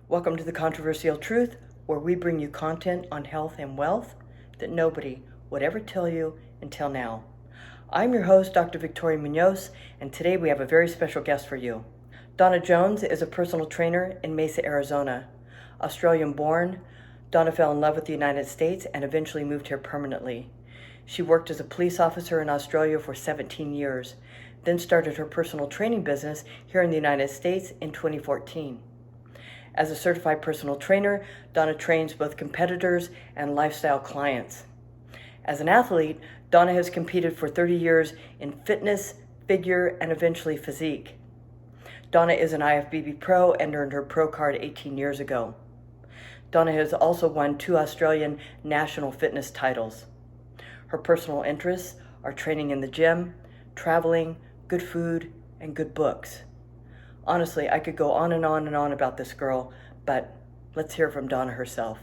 Welcome to The Controversial Truth, where we bring you content on health and wealth that nobody would ever tell you until now. I'm your host, Dr. Victoria Munoz, and today we have a very special guest for you. Donna Jones is a personal trainer in Mesa, Arizona. Australian-born, Donna fell in love with the United States and eventually moved here permanently. She worked as a police officer in Australia for 17 years, then started her personal training business here in the United States in 2014. As a certified personal trainer, Donna trains both competitors and lifestyle clients. As an athlete, Donna has competed for 30 years in fitness, figure, and eventually physique. Donna is an IFBB pro and earned her pro card 18 years ago. Donna has also won 2 Australian national fitness titles. Her personal interests are training in the gym, traveling, good food, and good books. Honestly, I could go on and on and on about this girl, but let's hear from Donna herself.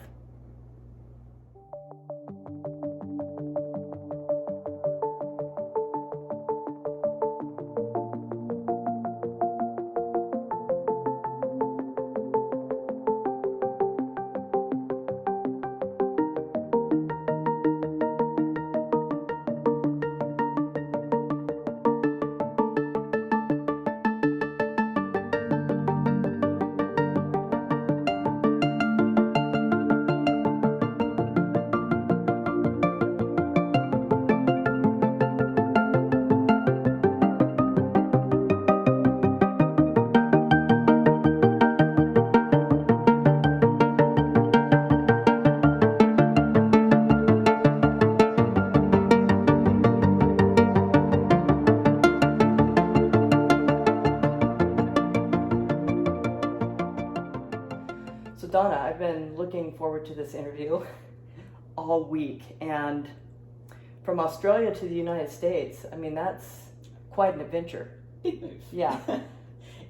So Donna, I've been looking forward to this interview all week, and from Australia to the United States, I mean, that's quite an adventure. Big move. Yeah.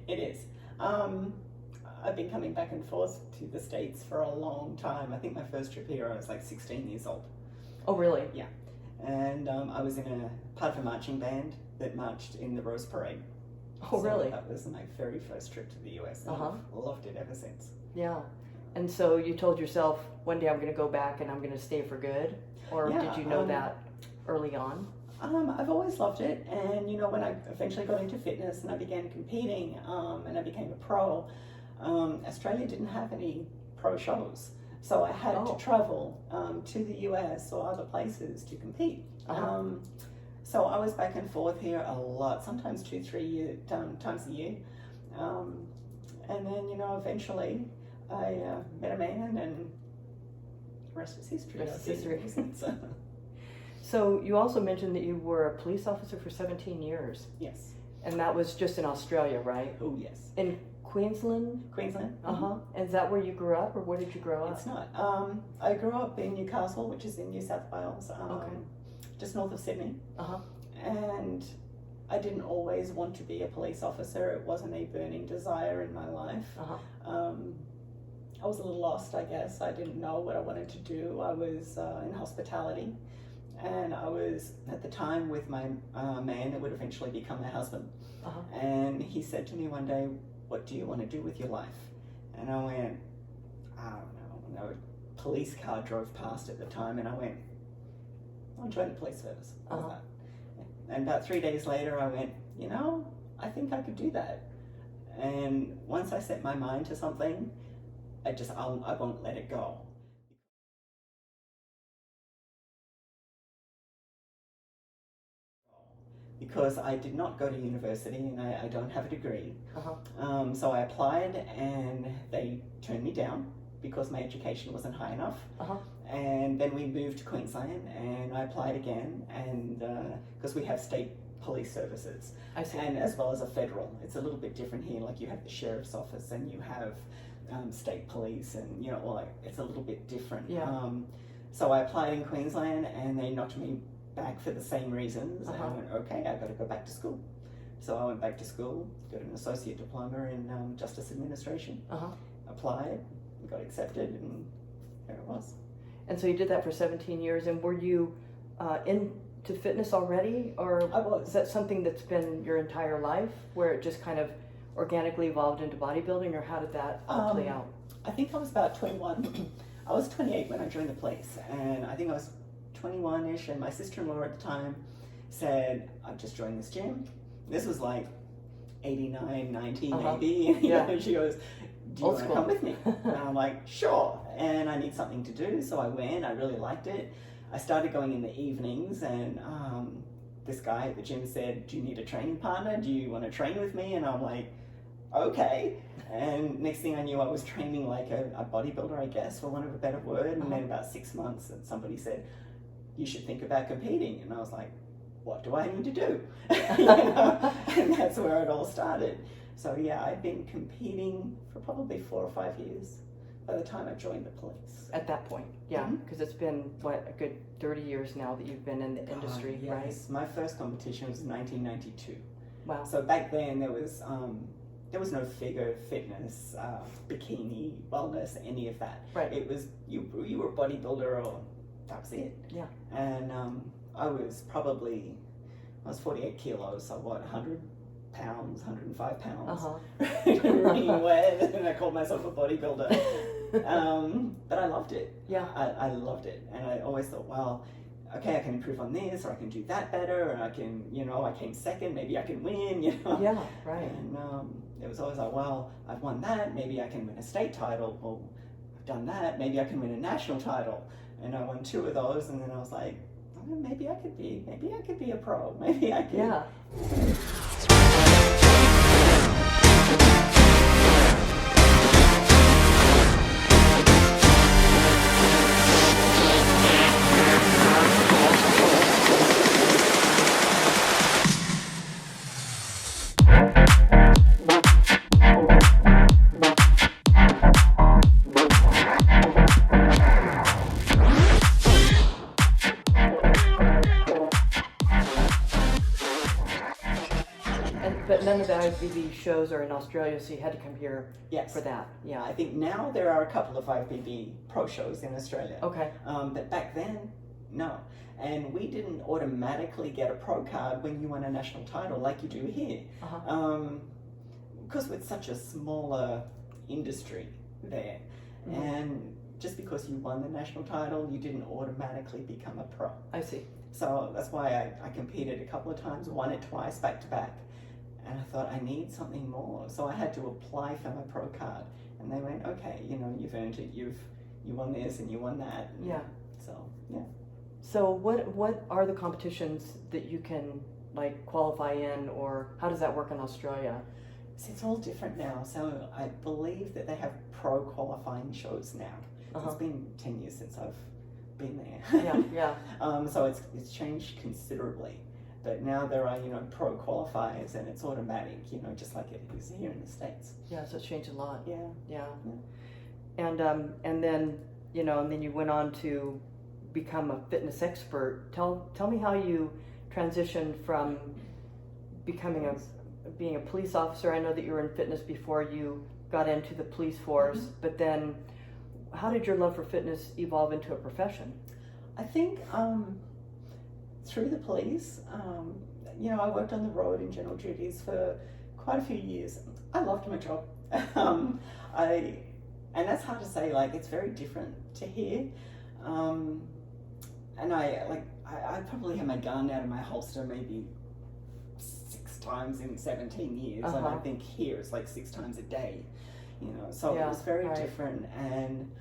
It is. I've been coming back and forth to the States for a long time. I think my first trip here I was like 16 years old. Oh, really? Yeah. And I was in a part of a marching band that marched in the Rose Parade. Oh, So really? that was my very first trip to the US, and I've loved it ever since. Yeah. And so you told yourself, one day I'm going to go back and I'm going to stay for good? Or Yeah, did you know that early on? I've always loved it, and you know, when I eventually got into fitness and I began competing, and I became a pro, Australia didn't have any pro shows, so I had to travel to the US or other places to compete. So I was back and forth here a lot, sometimes 2-3 times a year, and then, you know, eventually I met a man, and the rest is history. Rest is history. So, So you also mentioned that you were a police officer for 17 years. yes. And that was just in Australia, right? Oh, yes. In Queensland? Queensland. And is that where you grew up, or where did you grow up? It's not. I grew up in Newcastle, which is in New South Wales, just north of Sydney. And I didn't always want to be a police officer. It wasn't a burning desire in my life. I was a little lost, I guess. I didn't know what I wanted to do. I was in hospitality, and I was at the time with my man that would eventually become my husband. And he said to me one day, "What do you want to do with your life?" And I went, "I don't know." And a police car drove past at the time, and I went, "I'll join the police service." How's that? And about 3 days later, I went, "You know, I think I could do that." And once I set my mind to something, I won't let it go. Because I did not go to university, and I don't have a degree. So I applied, and they turned me down because my education wasn't high enough. And then we moved to Queensland, and I applied again, and because we have state police services, I see. and as well as a federal. It's a little bit different here. Like, you have the sheriff's office, and you have state police, and you know, well, it's a little bit different. Yeah. So I applied in Queensland, and they knocked me back for the same reasons. And I went, okay, I got to go back to school. So I went back to school, got an associate diploma in justice administration. Applied, got accepted, and there it was. And so you did that for 17 years, and were you into fitness already, or I was. is that something that's been your entire life, where it just kind of organically evolved into bodybuilding, or how did that play out? I think I was about 21. I was 28 when I joined the police, and I think I was 21-ish, and my sister-in-law at the time said, I've just joined this gym. This was like 89, 90 maybe. Yeah. And she goes, do you want to come with me? And I'm like, sure. And I need something to do, so I went. I really liked it. I started going in the evenings, and this guy at the gym said, do you need a training partner? Do you want to train with me? And I'm like, okay. And next thing I knew, I was training like a bodybuilder, I guess, for want of a better word. And then about 6 months, and somebody said, you should think about competing. And I was like, what do I need to do? You know? And that's where it all started. So yeah, I've been competing for probably 4 or 5 years by the time I joined the police. At that point, yeah, because it's been, what, a good 30 years now that you've been in the industry, yes. right? My first competition was 1992. Wow. So back then there was no figure fitness, bikini, wellness, any of that. Right. It was, you were a bodybuilder, or that was it. Yeah. And I was 48 kilos, so what, 100 pounds, 105 pounds. Really wet, and I called myself a bodybuilder. But I loved it. Yeah. I loved it. And I always thought, well, okay, I can improve on this, or I can do that better, and I can, I came second, maybe I can win, Yeah, right. And it was always like, well, I've won that, maybe I can win a state title. Well, I've done that, maybe I can win a national title. And I won 2 of those, and then I was like, oh, maybe I could be a pro. Maybe I could. Yeah. But none of the IFBB shows are in Australia, so you had to come here for that. Yeah. I think now there are a couple of IFBB pro shows in Australia. Okay. But back then, no. And we didn't automatically get a pro card when you won a national title like you do here. Because it's such a smaller industry there. And just because you won the national title, you didn't automatically become a pro. I see. So that's why I competed a couple of times, won it twice back to back. And I thought, I need something more. So I had to apply for my pro card. And they went, okay, you've earned it. You won this and you won that. And yeah. So, yeah. So what are the competitions that you can like qualify in, or how does that work in Australia? So it's all different now. So I believe that they have pro qualifying shows now. It's been 10 years since I've been there. Yeah. So it's changed considerably. But now there are, pro qualifiers, and it's automatic, just like it is here in the States. Yeah, so it's changed a lot. Yeah. And then, and then you went on to become a fitness expert. Tell me how you transitioned from being a police officer. I know that you were in fitness before you got into the police force, but then how did your love for fitness evolve into a profession? I think through the police, I worked on the road in general duties for quite a few years. I loved my job. And that's hard to say, it's very different to here. And I probably had my gun out of my holster maybe 6 times in 17 years. And I think here it's 6 times a day, so it was very different. And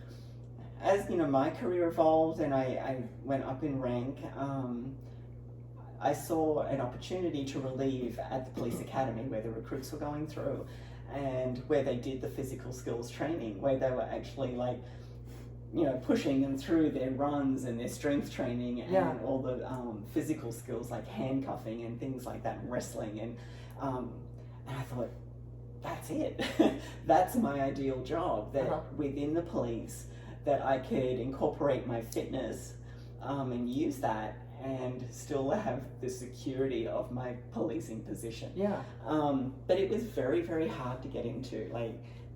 as, my career evolved and I went up in rank, I saw an opportunity to relieve at the police academy where the recruits were going through, and where they did the physical skills training, where they were actually pushing them through their runs and their strength training and all the physical skills like handcuffing and things like that, and wrestling. And I thought, that's it. That's my ideal job, that within the police, that I could incorporate my fitness and use that and still have the security of my policing position. Yeah. But it was very, very hard to get into,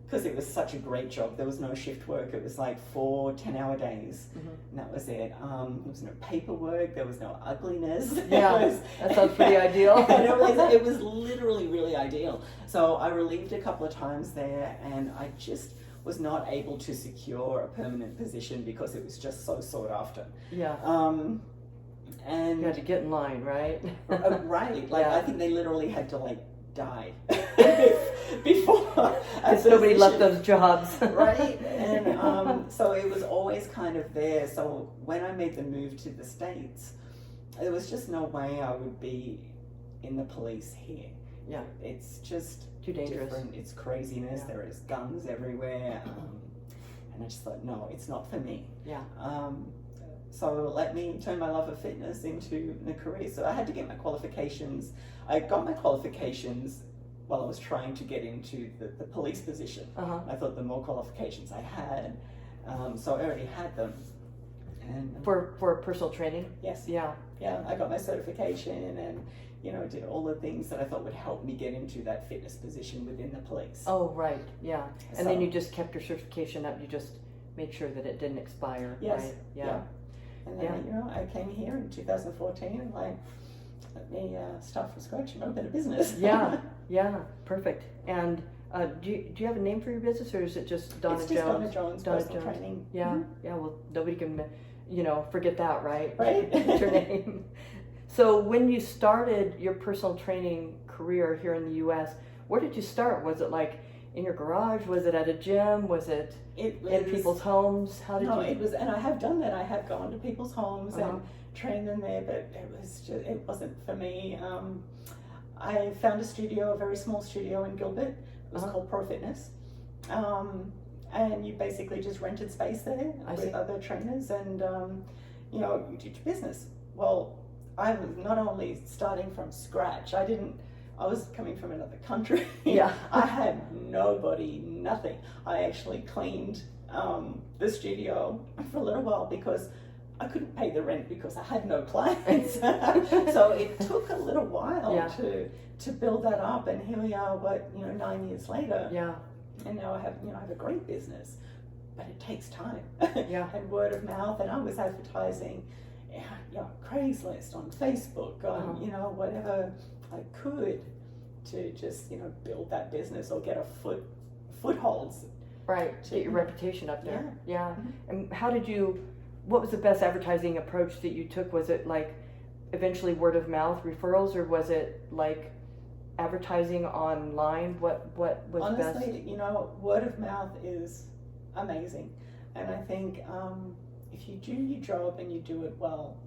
because it was such a great job. There was no shift work. It was 4 10-hour days, and that was it. There was no paperwork. There was no ugliness. Yeah, that sounds pretty ideal. And it was literally really ideal. So I relieved a couple of times there, and I just was not able to secure a permanent position because it was just so sought after. Yeah. And you had to get in line, right? Right. Like, I think they literally had to, like, die before. Because nobody left those jobs. Right. And so it was always kind of there. So when I made the move to the States, there was just no way I would be in the police here. Yeah. It's just too dangerous. Different. It's craziness. Yeah. There is guns everywhere. And I just thought, no, it's not for me. Yeah. So let me turn my love of fitness into a career. So I had to get my qualifications. I got my qualifications while I was trying to get into the police position. I thought the more qualifications I had, so I already had them. And for personal training? Yes. Yeah. Yeah, I got my certification and, you know, did all the things that I thought would help me get into that fitness position within the police. Oh, right. Yeah. And then you just kept your certification up. You just made sure that it didn't expire. Yes. Right? Yeah. And then, you know, I came here in 2014 and like, let me start from scratch and open a business. Yeah, yeah, perfect. And do you have a name for your business, or is it just Donna Jones? It's just Donna Jones Personal Training. Yeah, yeah. Well, nobody can, you know, forget that, right? Right. It's your name. So when you started your personal training career here in the U.S., where did you start? Was it like in your garage? Was it at a gym? Was it in people's homes? How did you? No, it was, and I have done that. I have gone to people's homes and trained them there, but it wasn't for me. I found a studio, a very small studio in Gilbert. It was called Pro Fitness, and you basically just rented space there with other trainers, and you know, you did your business. Well, I was not only starting from scratch. I was coming from another country. Yeah. I had nobody, nothing. I actually cleaned the studio for a little while because I couldn't pay the rent because I had no clients. So it took a little while to build that up, and here we are, 9 years later. Yeah. And now I have a great business, but it takes time. Yeah. And word of mouth, and I was advertising, Craigslist, on Facebook, on whatever I could to just build that business or get a footholds. Right, to get your reputation up there. Yeah. Mm-hmm. And what was the best advertising approach that you took? Was it like eventually word of mouth referrals, or was it like advertising online? What was honestly, best? Word of mouth is amazing, and I think if you do your job and you do it well,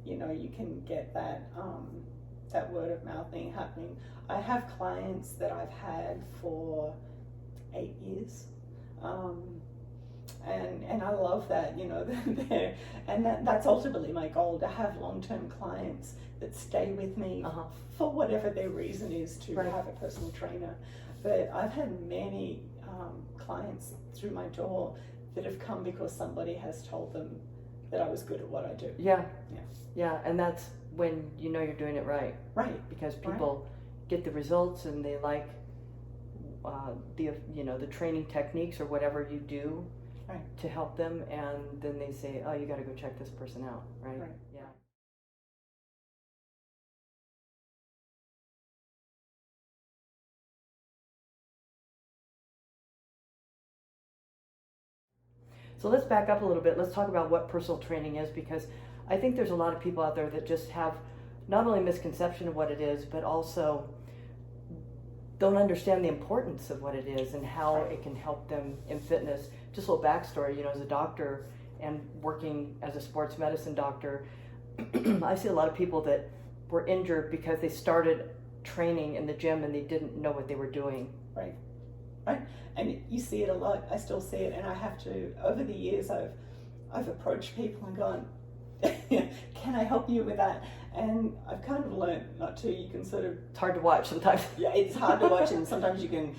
you can get that word of mouth thing happening. I have clients that I've had for 8 years, and I love that, and that's ultimately my goal, to have long-term clients that stay with me for whatever their reason is to have a personal trainer. But I've had many clients through my door that have come because somebody has told them that I was good at what I do. Yeah, and that's when you're doing it right. Right. Because people get the results and they like the training techniques or whatever you do to help them, and then they say, oh, you got to go check this person out, right? Yeah. So let's back up a little bit. Let's talk about what personal training is, because I think there's a lot of people out there that just have not only misconception of what it is, but also don't understand the importance of what it is and how it can help them in fitness. Just a little backstory, as a doctor and working as a sports medicine doctor, I see a lot of people that were injured because they started training in the gym and they didn't know what they were doing. Right. And you see it a lot. I still see it, and I have to, over the years, I've approached people and gone, can I help you with that? And I've kind of learned not to. You can sort of... It's hard to watch sometimes. Yeah, it's hard to watch, and sometimes you can,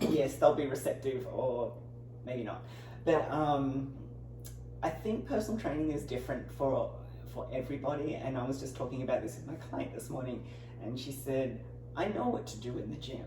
yes, they'll be receptive or maybe not. But I think personal training is different for everybody, and I was just talking about this with my client this morning, and she said, I know what to do in the gym,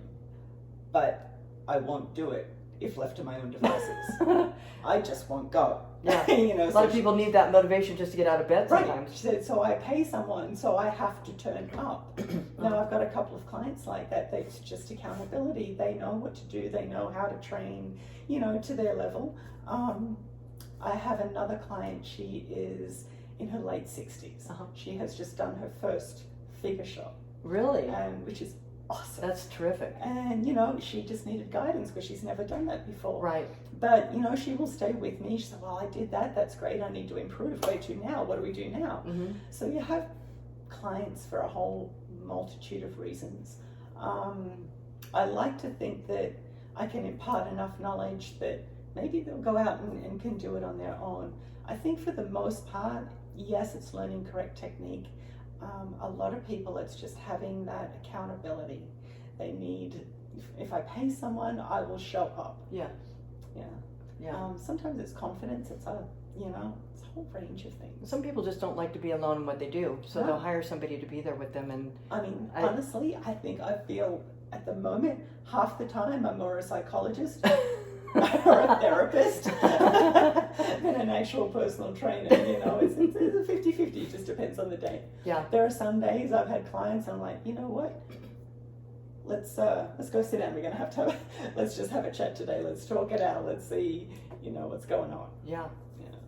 but I won't do it if left to my own devices. I just won't go. Yeah. A lot of people need that motivation just to get out of bed sometimes. Right. She said, so I pay someone, so I have to turn up. Now I've got a couple of clients like that. It's just accountability. They know what to do. They know how to train, to their level. I have another client. She is in her late 60s. She has just done her first figure show. Really? Which is awesome. That's terrific. And, she just needed guidance because she's never done that before. Right. But, she will stay with me. She said, well, I did that. That's great. I need to improve. Where to now? What do we do now? Mm-hmm. So you have clients for a whole multitude of reasons. I like to think that I can impart enough knowledge that maybe they'll go out and can do it on their own. I think for the most part, yes, it's learning correct technique. A lot of people, it's just having that accountability. They need, if I pay someone, I will show up. Yeah. Sometimes it's confidence. It's it's a whole range of things. Some people just don't like to be alone in what they do, so they'll hire somebody to be there with them. And honestly, I think I feel at the moment half the time I'm more a psychologist or a therapist than an actual personal trainer. It's a 50-50. It just depends on the day. Yeah. There are some days I've had clients and I'm like, you know what? Let's go sit down. We're gonna have to let's just have a chat today. Let's talk it out. Let's see, what's going on. Yeah.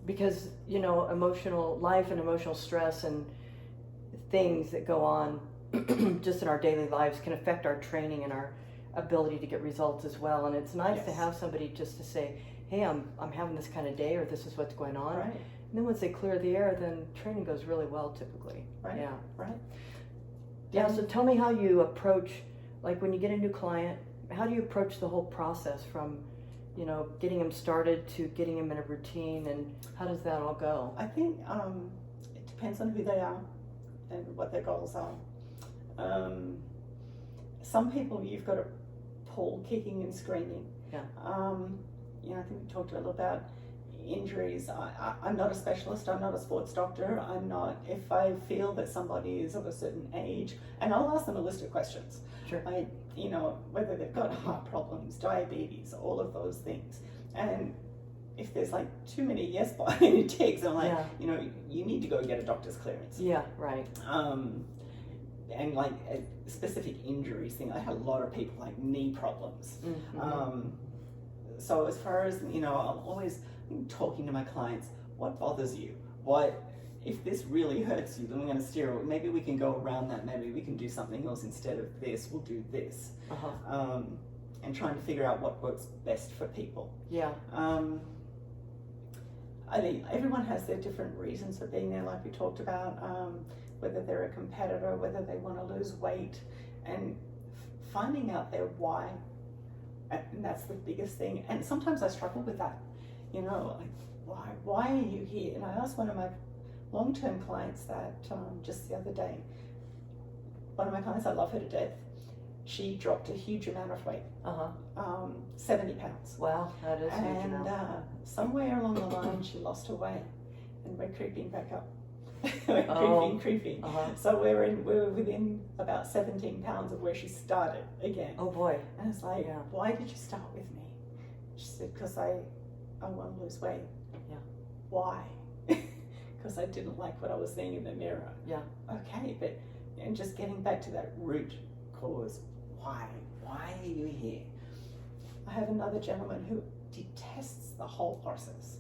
Because emotional life and emotional stress and things that go on just in our daily lives can affect our training and our ability to get results as well. And it's nice to have somebody just to say, hey, I'm having this kind of day, or this is what's going on. Right. And then once they clear the air, then training goes really well typically. Right. Yeah. Right. Yeah. So tell me how you approach, like when you get a new client, how do you approach the whole process from, getting them started to getting them in a routine, and how does that all go? I think it depends on who they are and what their goals are. Some people you've got to pull kicking and screaming. Yeah. I think we talked a little about injuries. I'm not a specialist. I'm not a sports doctor. I'm not. If I feel that somebody is of a certain age, and I'll ask them a list of questions. Sure. Whether they've got heart problems, diabetes, all of those things. And if there's like too many yes by ticks, I'm like, you need to go get a doctor's clearance. Yeah, right. And like a specific injuries thing, I had a lot of people like knee problems. Mm-hmm. So as far as, I'm always talking to my clients, what bothers you? If this really hurts you, then we're going to steer it. Maybe we can go around that. Maybe we can do something else instead of this. We'll do this. And trying to figure out what works best for people. Yeah. I think everyone has their different reasons for being there, like we talked about, whether they're a competitor, whether they want to lose weight, and finding out their why. And that's the biggest thing. And sometimes I struggle with that. Why are you here? And I asked one of my long-term clients that just the other day. One of my clients, I love her to death. She dropped a huge amount of weight, 70 pounds. Wow, that is huge amount. And somewhere along the line, she lost her way, and we're creeping back up. We're creeping. So we're within about 17 pounds of where she started again. Oh boy. And it's like, why did you start with me? She said, because I want to lose weight. Yeah. Why? Because I didn't like what I was seeing in the mirror. Yeah. Okay, and just getting back to that root cause. Why? Why are you here? I have another gentleman who detests the whole process.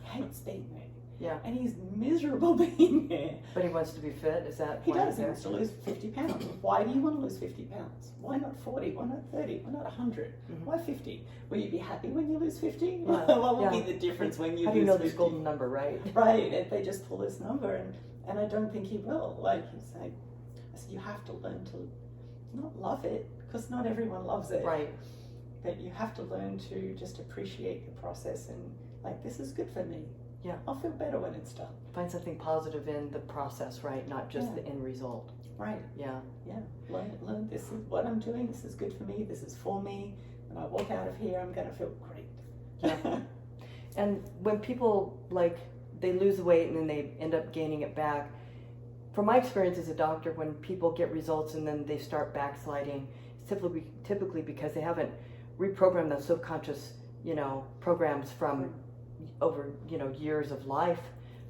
Hates being there. Yeah. And he's miserable being there. But he wants to be fit, is that He does. He wants to lose 50 pounds. Why do you want to lose 50 pounds? Why not 40? Why not 30? Why not 100? Mm-hmm. Why 50? Will you be happy when you lose 50? Yeah. What will be the difference when you lose 50? How do you know this golden number, right? Right. If they just pull this number, and I don't think he will. Like, he's like, I said, you have to learn to not love it, because not everyone loves it. Right. But you have to learn to just appreciate the process and, like, this is good for me. Yeah. I'll feel better when it's done. Find something positive in the process, right? Not just the end result. Right. Yeah. Yeah. Learn this is what I'm doing. This is good for me. This is for me. When I walk out of here, I'm going to feel great. Yeah. And when people, they lose the weight and then they end up gaining it back, from my experience as a doctor, when people get results and then they start backsliding, it's typically because they haven't reprogrammed the subconscious, programs from over, years of life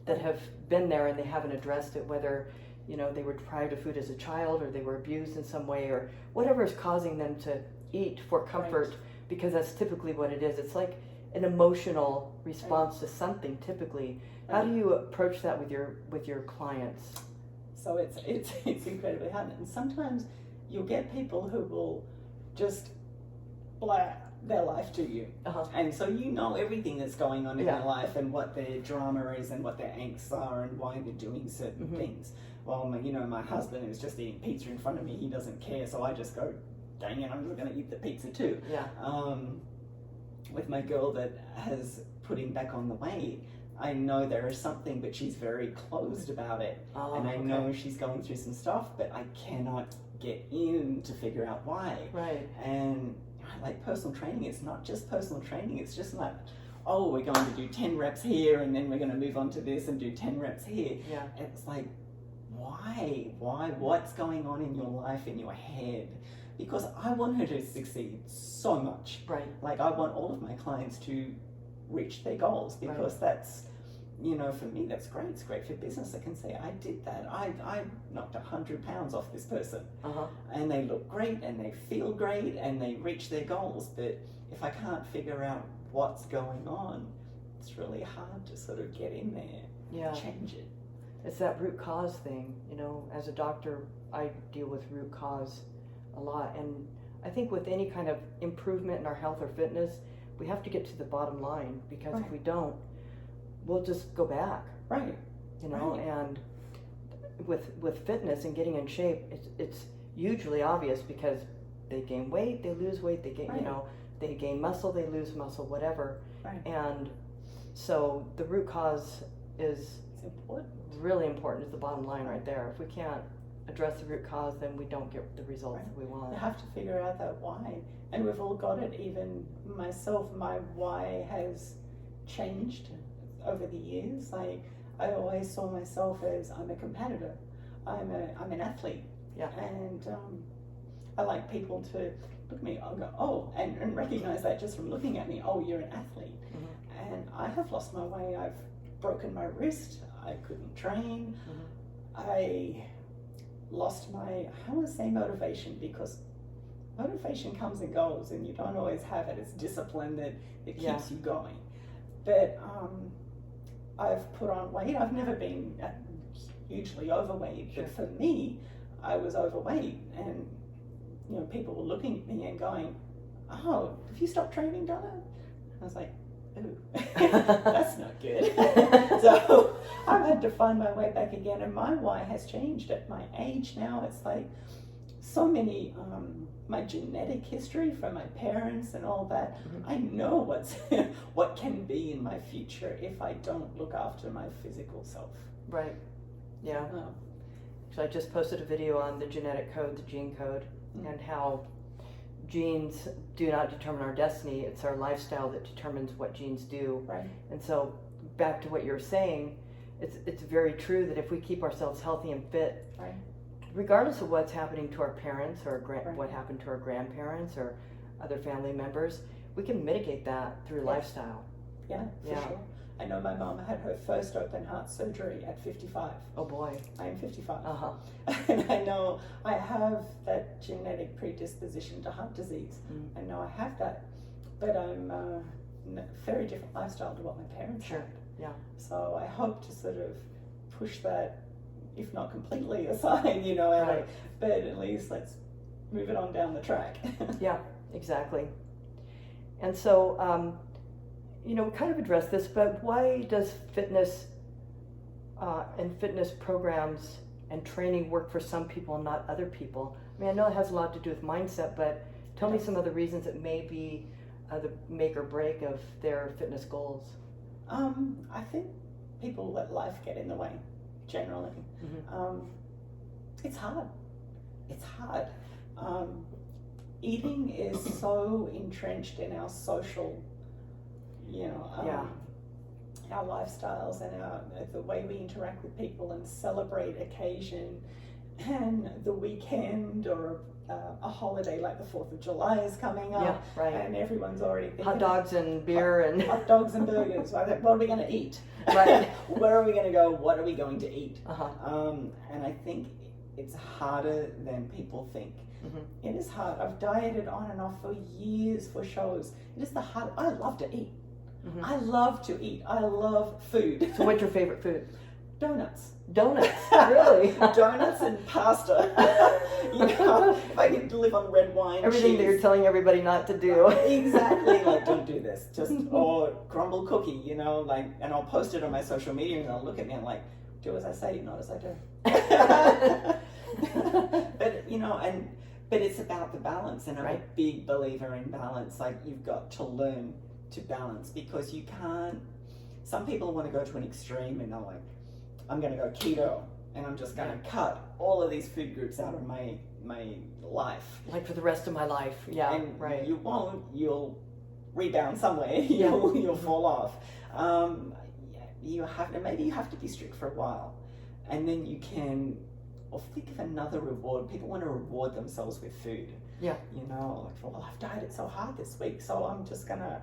that have been there and they haven't addressed it, whether, they were deprived of food as a child or they were abused in some way or whatever is causing them to eat for comfort, because that's typically what it is. It's like an emotional response to something typically. How do you approach that with your clients? So it's incredibly hard, and sometimes you'll get people who will just blab their life to you, and so everything that's going on in their life and what their drama is and what their angsts are and why they're doing certain things. Well, my husband is just eating pizza in front of me. He doesn't care, so I just go, dang it, I'm just going to eat the pizza too. Yeah. With my girl that has putting back on the weight, I know there is something, but she's very closed about it. And I know she's going through some stuff, but I cannot get in to figure out why. Right. And like personal training, it's not just personal training, it's just like, oh, we're going to do 10 reps here and then we're going to move on to this and do 10 reps here. Yeah. It's like, why? What's going on in your life, in your head? Because I want her to succeed so much. Right. Like, I want all of my clients to reach their goals, because that's, for me, that's great. It's great for business. I can say, I did that. I knocked 100 pounds off this person. And they look great and they feel great and they reach their goals. But if I can't figure out what's going on, it's really hard to sort of get in there and change it. It's that root cause thing. As a doctor, I deal with root cause a lot. And I think with any kind of improvement in our health or fitness, we have to get to the bottom line, because if we don't, we'll just go back. Right. And with fitness and getting in shape, it's hugely obvious, because they gain weight, they lose weight, they gain, they gain muscle, they lose muscle, whatever. Right. And so the root cause is really important. Is the bottom line right there. If we can't address the root cause, then we don't get the results that we want. You have to figure out that why, and we've all got it. Even myself, my why has changed over the years. Like, I always saw myself as, I'm a competitor, I'm an athlete, and I like people to look at me and go, oh, and recognize that just from looking at me, oh, you're an athlete. And I have lost my way. I've broken my wrist. I couldn't train. I lost my, I want to say motivation, because motivation comes and goes and you don't always have it. It's discipline that keeps you going. But I've put on weight. I've never been hugely overweight, but for me, I was overweight, and people were looking at me and going, oh, have you stopped training, Donna? I was like, ooh, that's not good. So I've had to find my way back again, and my why has changed at my age now. It's like so many, my genetic history from my parents and all that. I know what can be in my future if I don't look after my physical self. Right. Yeah. So I just posted a video on the genetic code, the gene code, and how genes do not determine our destiny. It's our lifestyle that determines what genes do. Right. And so back to what you're saying, it's very true that if we keep ourselves healthy and fit, regardless of what's happening to our parents or what happened to our grandparents or other family members, we can mitigate that through lifestyle. Yeah, for sure. I know my mom had her first open heart surgery at 55. Oh boy. I am 55. And I know I have that genetic predisposition to heart disease. I know I have that, but I'm a very different lifestyle to what my parents had. Yeah. So I hope to sort of push that, if not completely aside, but at least let's move it on down the track. Yeah, exactly. And so, we kind of addressed this, but why does fitness and fitness programs and training work for some people and not other people? I mean, I know it has a lot to do with mindset, but tell me some of the reasons it may be the make or break of their fitness goals. I think people let life get in the way, generally. It's hard. It's hard. Eating is so entrenched in our social, our lifestyles and the way we interact with people and celebrate occasion, and the weekend or a holiday like the 4th of July is coming up, Yeah, right. and everyone's already thinking Hot dogs and beer and hot dogs and burgers. Right? What are we going to eat? Right. Where are we going to go? What are we going to eat? Uh-huh. And I think it's harder than people think. Mm-hmm. It is hard. I've dieted on and off for years for shows. It is the hard. I love to eat. Mm-hmm. I love to eat. I love food. So what's your favorite food? Donuts. Donuts, really? Donuts and pasta. You know, if I could live on red wine, Everything cheese. that you're telling everybody not to do. Exactly. Like, don't do this. Just, or crumble cookie, you know, like, and I'll post it on my social media and they'll look at me and like, do as I say, not as I do. But, you know, but it's about the balance, and I'm a big believer in balance. Like, you've got to learn to balance, because you can't, some people want to go to an extreme and they're like, I'm going to go keto and I'm just going to cut all of these food groups out of my life. Like for the rest of my life. Yeah, and right. You won't. You'll rebound somewhere. Yeah. You'll fall off. You have to, maybe you have to be strict for a while, and then you can, or think of another reward. People want to reward themselves with food. Yeah. You know, like, well, I've dieted so hard this week, so I'm just going to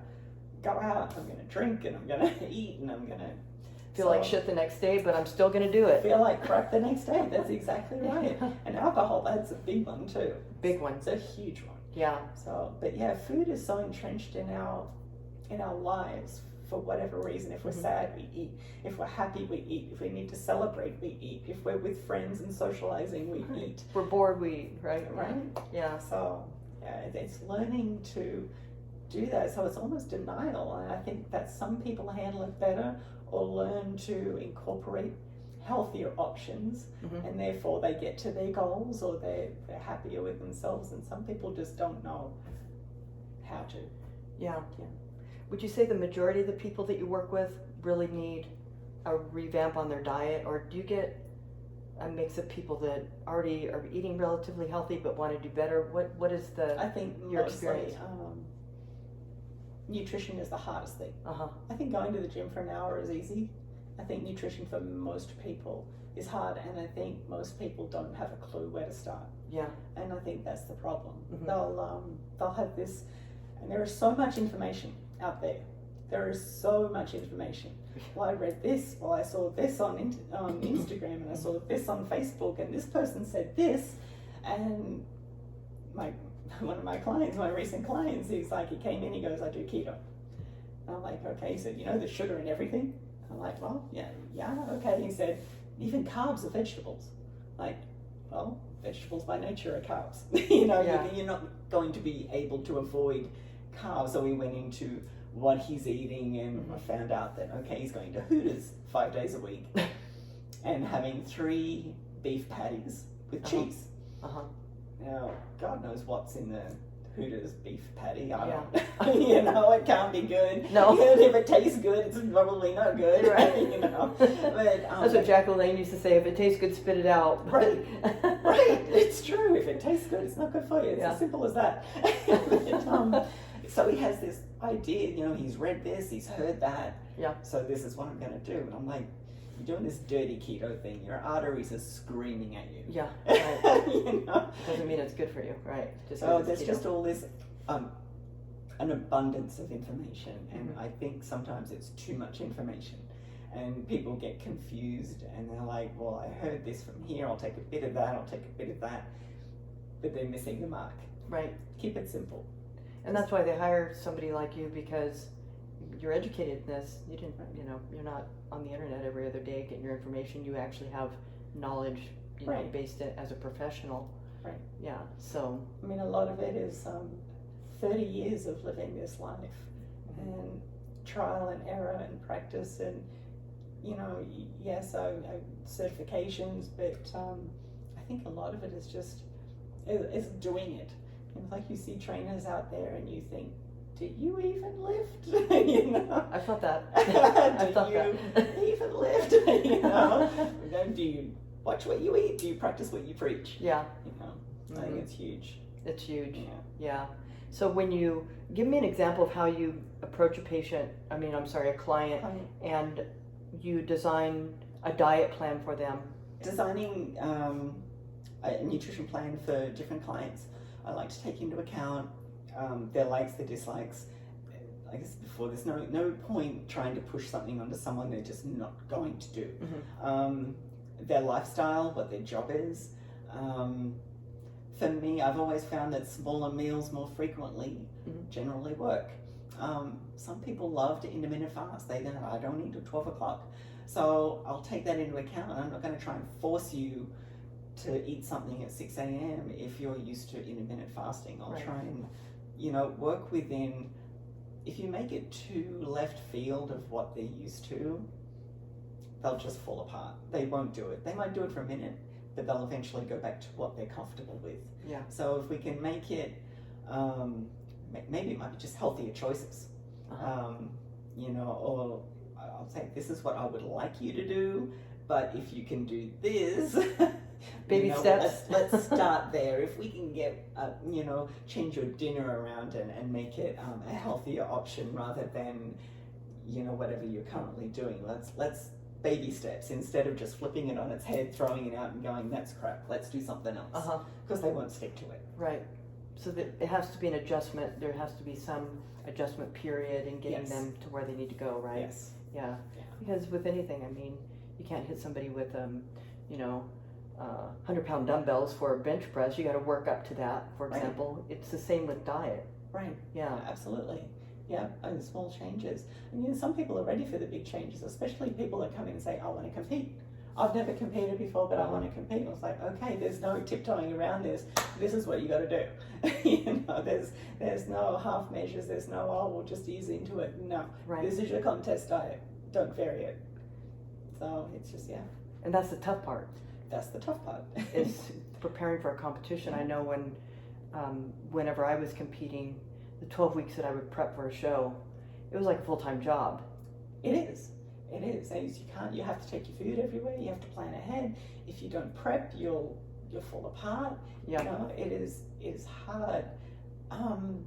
go out, I'm going to drink, and I'm going to eat, and I'm going to feel like shit the next day, but I'm still going to do it. Feel like crap the next day. That's exactly right. And alcohol, that's a big one too. Big one. It's a huge one. Yeah. So, but yeah, food is so entrenched in our lives for whatever reason. If we're sad, we eat. If we're happy, we eat. If we need to celebrate, we eat. If we're with friends and socializing, we eat. If we're bored, we eat, right? Right? Yeah. So, yeah, it's learning to do that. So it's almost denial. And I think that some people handle it better, or learn to incorporate healthier options, and therefore they get to their goals, or they're happier with themselves. And some people just don't know how to. Yeah. Would you say the majority of the people that you work with really need a revamp on their diet, or do you get a mix of people that already are eating relatively healthy but want to do better? What is I think your mostly, experience? Nutrition is the hardest thing. I think going to the gym for an hour is easy. I think nutrition for most people is hard, and I think most people don't have a clue where to start. Yeah. And I think that's the problem. They'll have this, and there is so much information out there. There is so much information. Well, I read this. Well, I saw this on Instagram, and I saw this on Facebook, and this person said this, and one of my clients, my recent clients, he came in, he goes, I do keto. And I'm like, okay. He said, you know, the sugar in everything? I'm like, well, yeah, okay. He said, even carbs are vegetables. Like, well, vegetables by nature are carbs. You know, you're not going to be able to avoid carbs. So we went into what he's eating, and I found out that, okay, he's going to Hooters 5 days a week and having 3 beef patties with cheese. Now, God knows what's in the Hooters beef patty. I don't, you know, it can't be good. No. And if it tastes good, it's probably not good. Right. You know. But, that's what Jacqueline used to say, if it tastes good, spit it out. Right. Right. It's true. If it tastes good, it's not good for you. It's as simple as that. But, so he has this idea, you know, he's read this, he's heard that. Yeah. So this is what I'm going to do. And I'm like, you're doing this dirty keto thing. Your arteries are screaming at you. Yeah. Right. You know? Doesn't mean it's good for you, right? So there's just all this, an abundance of information, and I think sometimes it's too much information, and people get confused, and they're like, well, I heard this from here, I'll take a bit of that, I'll take a bit of that, but they're missing the mark. Right. Keep it simple. And that's why they hire somebody like you, because you're educated in this. You didn't, you know, you're not on the internet every other day getting your information. You actually have knowledge, you know, based it as a professional. Right. Yeah. So. I mean, a lot of it is 30 years of living this life, and trial and error and practice, and you know, yes, I certifications, but I think a lot of it is just is doing it. And like, you see trainers out there, and you think, do you even lift? You know? I felt that. I felt that. Even lift? You know? Do you watch what you eat? Do you practice what you preach? Yeah. You know, I think it's huge. It's huge. Yeah. So when you give me an example of how you approach a patient, a client, and you design a diet plan for them. Designing a nutrition plan for different clients. I like to take into account their likes, their dislikes. Like I said before, there's no point trying to push something onto someone they're just not going to do. Their lifestyle, what their job is. For me, I've always found that smaller meals more frequently generally work. Some people love to intermittent fast. They go, I don't eat till 12 o'clock. So I'll take that into account. I'm not going to try and force you to eat something at 6 a.m. if you're used to intermittent fasting. I'll try and, work within. If you make it too left field of what they're used to, they'll just fall apart. They won't do it. They might do it for a minute, but they'll eventually go back to what they're comfortable with. Yeah. So if we can make it, maybe it might be just healthier choices. Or I'll say, this is what I would like you to do, but if you can do this, baby steps. Let's start there. If we can get, change your dinner around and make it a healthier option rather than, whatever you're currently doing. Let's baby steps instead of just flipping it on its head, throwing it out and going, that's crap, let's do something else. Because they won't stick to it. Right. So that it has to be an adjustment. There has to be some adjustment period in getting them to where they need to go, right? Yes. Yeah. Because with anything, I mean, you can't hit somebody with, 100-pound dumbbells for a bench press. You got to work up to that, for example. It's the same with diet. Right. Yeah. Absolutely. Yeah, and small changes. And some people are ready for the big changes, especially people that come in and say, I want to compete. I've never competed before, but I want to compete. I was like, okay, there's no tiptoeing around this. This is what you got to do. There's no half measures. There's no, we'll just ease into it. No, this is your contest diet. Don't vary it. So it's just, And that's the tough part. That's the tough part. Is preparing for a competition. I know whenever I was competing, the 12 weeks that I would prep for a show, it was like a full-time job. It is. It is. And you have to take your food everywhere. You have to plan ahead. If you don't prep, you'll fall apart. Yeah. It is hard. And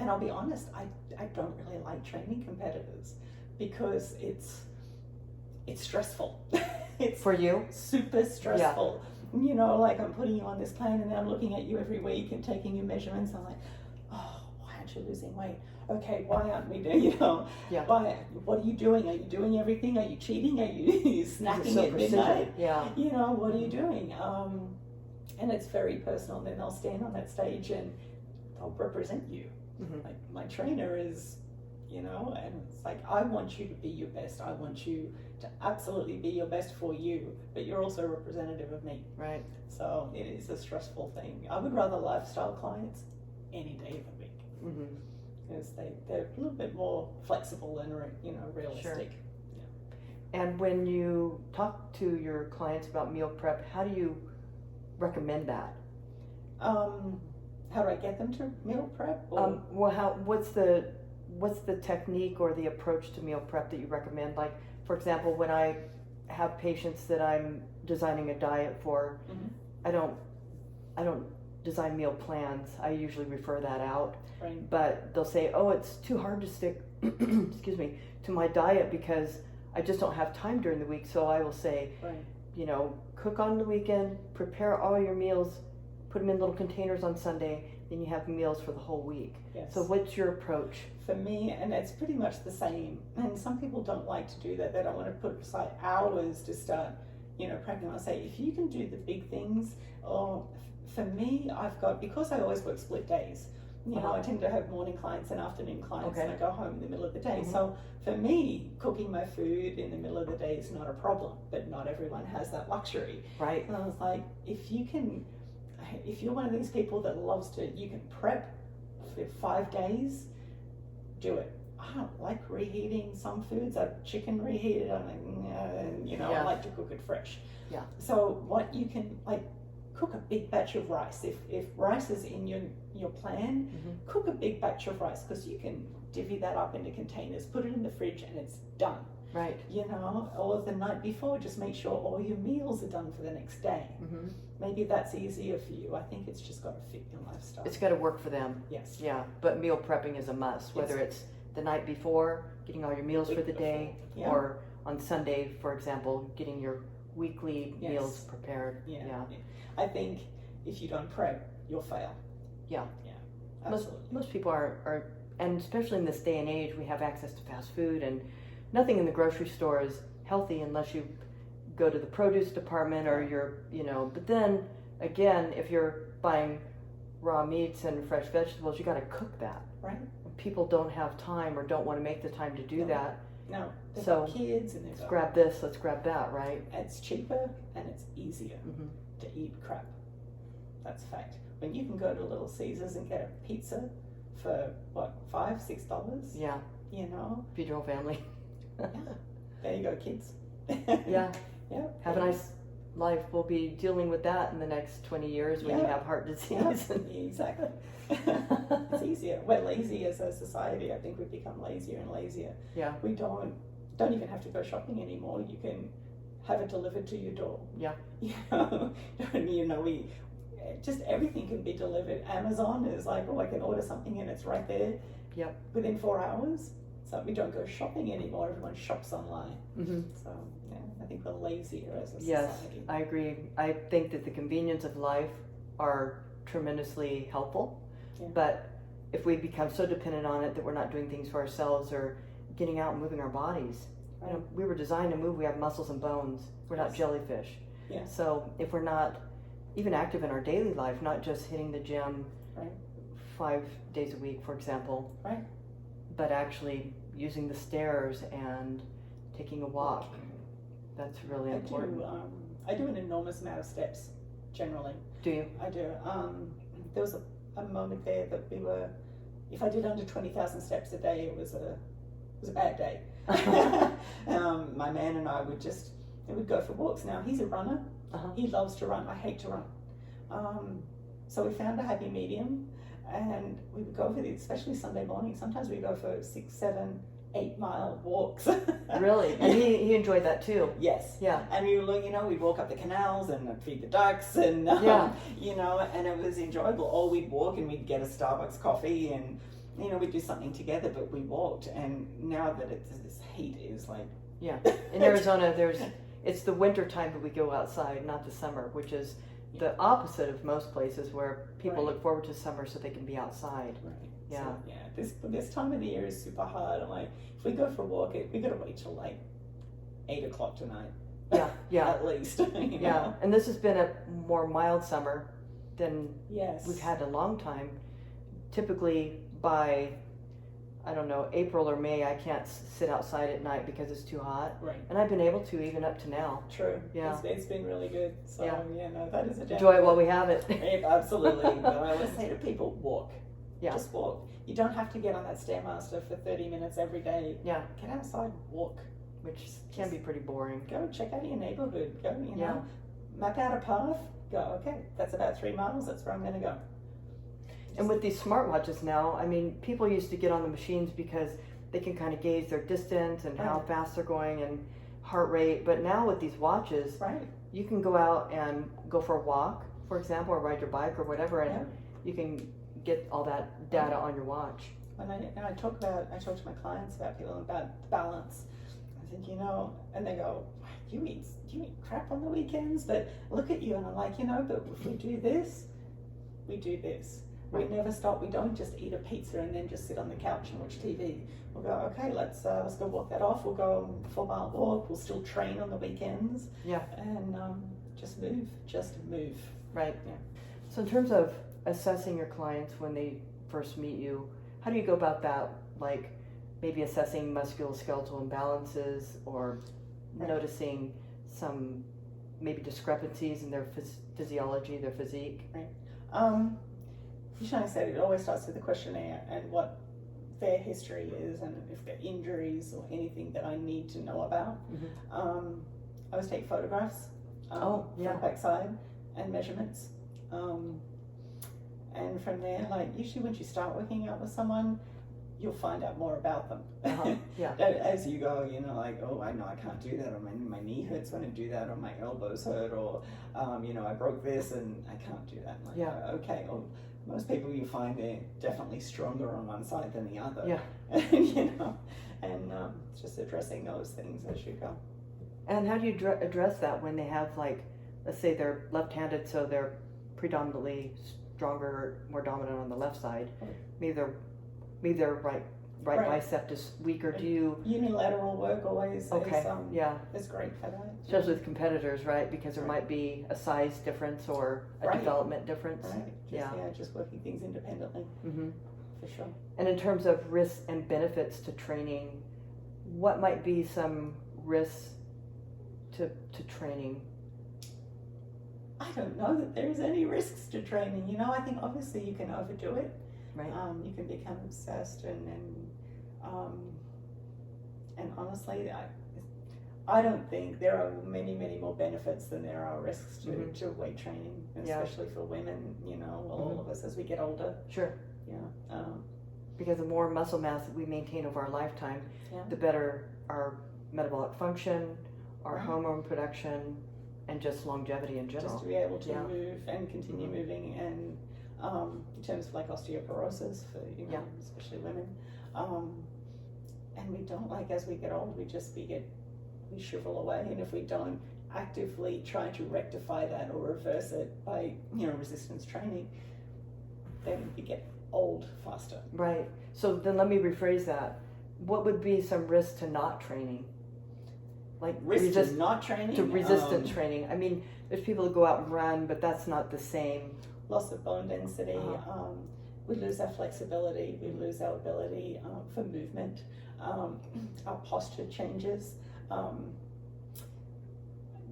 I'll be honest, I don't really like training competitors because it's stressful. It's for you? Super stressful. Yeah. Like I'm putting you on this plan and then I'm looking at you every week and taking your measurements. I'm like, why aren't you losing weight? Okay, why aren't we doing, what are you doing? Are you doing everything? Are you cheating? Are you snacking at midnight? Yeah. What are you doing? And it's very personal. And then they'll stand on that stage and they'll represent you. Like my trainer is, and it's like, I want you to be your best. I want you to absolutely be your best for you, but you're also a representative of me. Right. So it is a stressful thing. I would rather lifestyle clients any day of the week. Because they're a little bit more flexible and realistic. Sure. Yeah. And when you talk to your clients about meal prep, how do you recommend that? How do I get them to meal prep? What's the technique or the approach to meal prep that you recommend? Like, for example, when I have patients that I'm designing a diet for, I don't design meal plans. I usually refer that out. Right. But they'll say, it's too hard to stick excuse me, to my diet because I just don't have time during the week. So I will say, cook on the weekend, prepare all your meals, put them in little containers on Sunday, then you have meals for the whole week. Yes. So what's your approach? For me, and it's pretty much the same, and some people don't like to do that. They don't want to put aside hours to start, prepping. I say, if you can do the big things, for me, because I always work split days, I tend to have morning clients and afternoon clients, and I go home in the middle of the day. So for me, cooking my food in the middle of the day is not a problem, but not everyone has that luxury. Right. And I was like, if you're one of these people that you can prep for 5 days, do it. I don't like reheating some foods. Chicken reheated, I'm like, I like to cook it fresh. Yeah. So what you can, cook a big batch of rice. If rice is in your plan, cook a big batch of rice because you can divvy that up into containers, put it in the fridge, and it's done. Right. Or the night before, just make sure all your meals are done for the next day. Maybe that's easier for you. I think it's just got to fit your lifestyle. It's got to work for them. Yes. Yeah, but meal prepping is a must, whether it's the night before, getting all your meals for the day, or on Sunday, for example, getting your weekly meals prepared. Yeah. I think if you don't prep, you'll fail. Yeah. Yeah, absolutely. Most people are, and especially in this day and age, we have access to fast food, and nothing in the grocery store is healthy unless you go to the produce department or but then again, if you're buying raw meats and fresh vegetables, you got to cook that. Right. People don't have time or don't want to make the time to do that. No, they've So, got kids and let's grab this, let's grab that, right? It's cheaper and it's easier Mm-hmm. to eat crap. That's a fact. When you can go to Little Caesars and get a pizza for what, $5-6? Yeah. You know? Feed your whole family. Yeah. There you go, kids. Yeah. Yeah. Have a nice life. We'll be dealing with that in the next 20 years when you have heart disease. Yeah, exactly. It's easier. We're lazy as a society. I think we've become lazier and lazier. Yeah. We don't even have to go shopping anymore. You can have it delivered to your door. Yeah. We just everything can be delivered. Amazon is like, I can order something and it's right there. Yep. Within 4 hours. So we don't go shopping anymore. Everyone shops online. Mm-hmm. So yeah, I think we're lazier as a society. Yes, I agree. I think that the convenience of life are tremendously helpful, but if we become so dependent on it that we're not doing things for ourselves or getting out and moving our bodies, we were designed to move. We have muscles and bones. We're not jellyfish. Yeah. So if we're not even active in our daily life, not just hitting the gym 5 days a week, for example, but actually using the stairs and taking a walk, that's really important. I do an enormous amount of steps, generally. Do you? I do. There was a moment there that if I did under 20,000 steps a day, it was a bad day. My man and I would go for walks. Now, he's a runner. He loves to run. I hate to run. So we found a happy medium, and we would go for especially Sunday morning. Sometimes we go for 6, 7, 8 mile walks. Really? And he enjoyed that too. Yes. Yeah. And we'd walk up the canals and feed the ducks and, and it was enjoyable. Or we'd walk and we'd get a Starbucks coffee and, we'd do something together, but we walked. And now that this heat is like... Yeah. In Arizona, it's the winter time that we go outside, not the summer, which is the opposite of most places where people look forward to summer so they can be outside. Right. Yeah. So, this time of the year is super hard. I'm like, if we go for a walk, we got to wait till like 8 o'clock tonight. Yeah. At least. Yeah. And this has been a more mild summer than we've had in a long time. Typically by, I don't know, April or May, I can't sit outside at night because it's too hot. Right. And I've been able to even up to now. True. Yeah. It's been really good. So, that is a enjoy it while we have it. Absolutely. But I always say to people, walk. Yeah. Just walk. You don't have to get on that Stairmaster for 30 minutes every day. Yeah. Get outside and walk. Which can be pretty boring. Go check out your neighborhood. Go, map out a path. Go, okay, that's about 3 miles. That's where I'm going to go. And with these smartwatches now, I mean, people used to get on the machines because they can kind of gauge their distance and how fast they're going and heart rate. But now with these watches, you can go out and go for a walk, for example, or ride your bike or whatever, and you can get all that data on your watch. And I talk to my clients about balance. I think, and they go, do you eat crap on the weekends? But look at you, and I'm like, but if we do this, we do this. We never stop. We don't just eat a pizza and then just sit on the couch and watch TV. We'll go, okay, let's go walk that off. We'll go on a 4-mile walk. We'll still train on the weekends. Yeah. And just move. Right. Yeah. So in terms of assessing your clients when they first meet you, how do you go about that? Like maybe assessing musculoskeletal imbalances or noticing some maybe discrepancies in their physiology, their physique? Right. Like I said, it always starts with the questionnaire and what their history is and if there are injuries or anything that I need to know about. I always take photographs from backside and measurements. And from there, like usually once you start working out with someone, you'll find out more about them. As you go, like, oh, I know I can't do that, or my knee hurts when I do that, or my elbows hurt, or I broke this and I can't do that. I'm like, okay. Well, most people you find they're definitely stronger on one side than the other. Yeah. And just addressing those things as you go. And how do you address that when they have like let's say they're left-handed, so they're predominantly stronger, more dominant on the left side. Maybe their right bicep is weaker. Do you unilateral work always is great for that, especially with competitors, right? Because there might be a size difference or a development difference. Just working things independently. For sure. And in terms of risks and benefits to training, what might be some risks to training? I don't know that there's any risks to training. I think obviously you can overdo it. Right. You can become obsessed and honestly, I don't think there are many more benefits than there are risks to weight training, especially for women. All of us as we get older. Sure. Yeah. Because the more muscle mass that we maintain over our lifetime, the better our metabolic function, our hormone production, and just longevity in general. Just to be able to move and continue moving, and in terms of like osteoporosis for especially women, and we don't, like, as we get old, we shrivel away, and if we don't actively try to rectify that or reverse it by resistance training, then we get old faster. Right. So then let me rephrase that. What would be some risks to not training? Like to not training? To resistance training. I mean, there's people who go out and run, but that's not the same. Loss of bone density. We lose our flexibility. We lose our ability for movement. Our posture changes.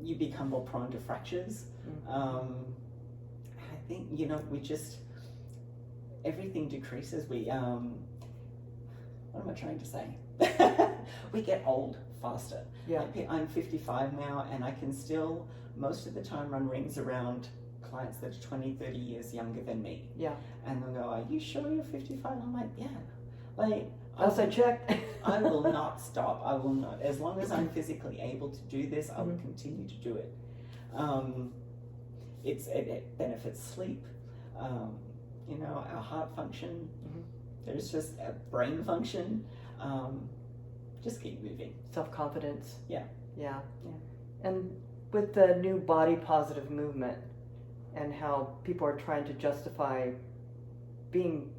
You become more prone to fractures. I think, everything decreases. What am I trying to say? We get old faster. Yeah. I'm 55 now, and I can still, most of the time, run rings around clients that are 20, 30 years younger than me. Yeah. And they'll go, "Are you sure you're 55? I'm like, yeah. Like, as I checked. I will not stop. I will not. As long as I'm physically able to do this, I will continue to do it. It benefits sleep. Our heart function. There's just a brain function. Just keep moving. Self-confidence. Yeah. And with the new body positive movement and how people are trying to justify being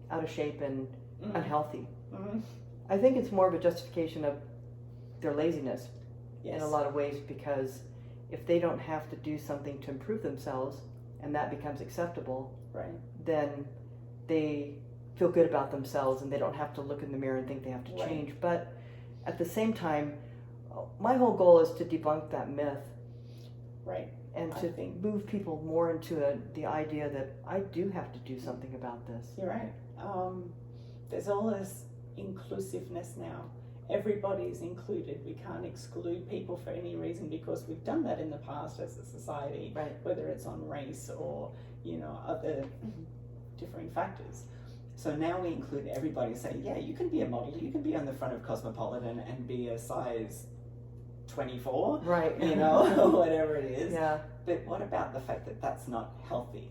out of shape and unhealthy, I think it's more of a justification of their laziness in a lot of ways, because if they don't have to do something to improve themselves and that becomes acceptable, then they feel good about themselves and they don't have to look in the mirror and think they have to change. But at the same time, my whole goal is to debunk that myth. And to move people more into the idea that I do have to do something about this. You're right. There's all this inclusiveness now. Everybody's included. We can't exclude people for any reason, because we've done that in the past as a society, whether it's on race or other differing factors. So now we include everybody, say, yeah, you can be a model, you can be on the front of Cosmopolitan and be a size 24, whatever it is. Yeah. But what about the fact that that's not healthy?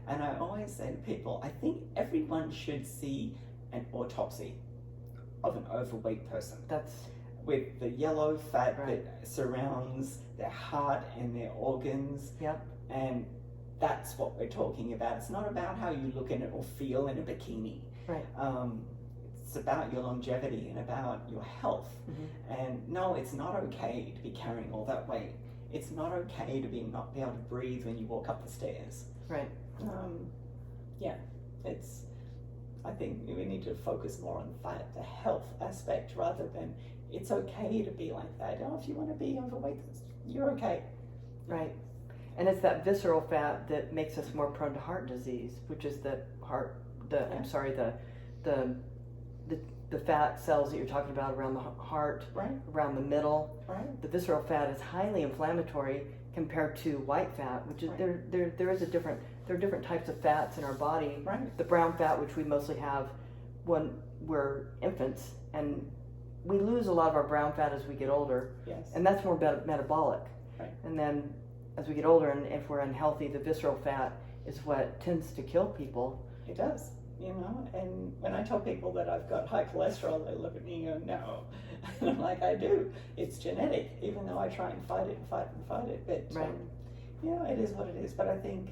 And I always say to people, I think everyone should see an autopsy of an overweight person. That's with the yellow fat that surrounds their heart and their organs. And that's what we're talking about. It's not about how you look in it or feel in a bikini. It's about your longevity and about your health. And no, it's not okay to be carrying all that weight. It's not okay to not be able to breathe when you walk up the stairs. I think we need to focus more on the health aspect, rather than it's okay to be like that. If you want to be overweight, you're okay. And it's that visceral fat that makes us more prone to heart disease, which is the fat cells that you're talking about around the heart, around the middle. The visceral fat is highly inflammatory compared to white fat, which is there are different types of fats in our body. The brown fat, which we mostly have when we're infants, and we lose a lot of our brown fat as we get older. And that's more metabolic. And then as we get older, and if we're unhealthy, the visceral fat is what tends to kill people. It does. And when I tell people that I've got high cholesterol, they look at me and go, no. And I'm like, I do. It's genetic, even though I try and fight it. But it is what it is. But I think,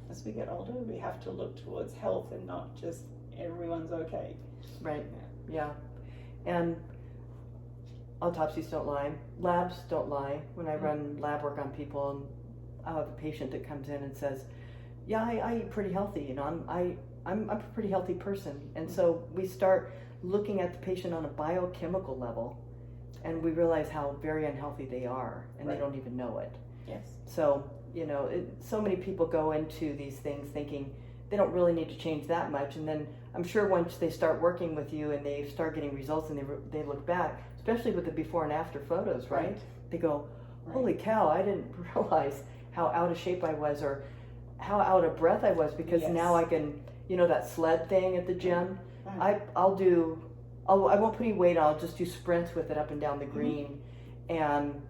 as we get older, we have to look towards health and not just everyone's okay. Right. Yeah. And autopsies don't lie. Labs don't lie. When I run lab work on people, and I have a patient that comes in and says, "Yeah, I eat pretty healthy. You know, I'm a pretty healthy person." And so we start looking at the patient on a biochemical level, and we realize how very unhealthy they are, and they don't even know it. Yes. So, you know, so many people go into these things thinking they don't really need to change that much, and then I'm sure once they start working with you and they start getting results and they look back, especially with the before and after photos, right? They go, "Holy cow, I didn't realize how out of shape I was, or how out of breath I was, because now I can, you know, that sled thing at the gym, I won't put any weight on, I'll just do sprints with it up and down the green." And,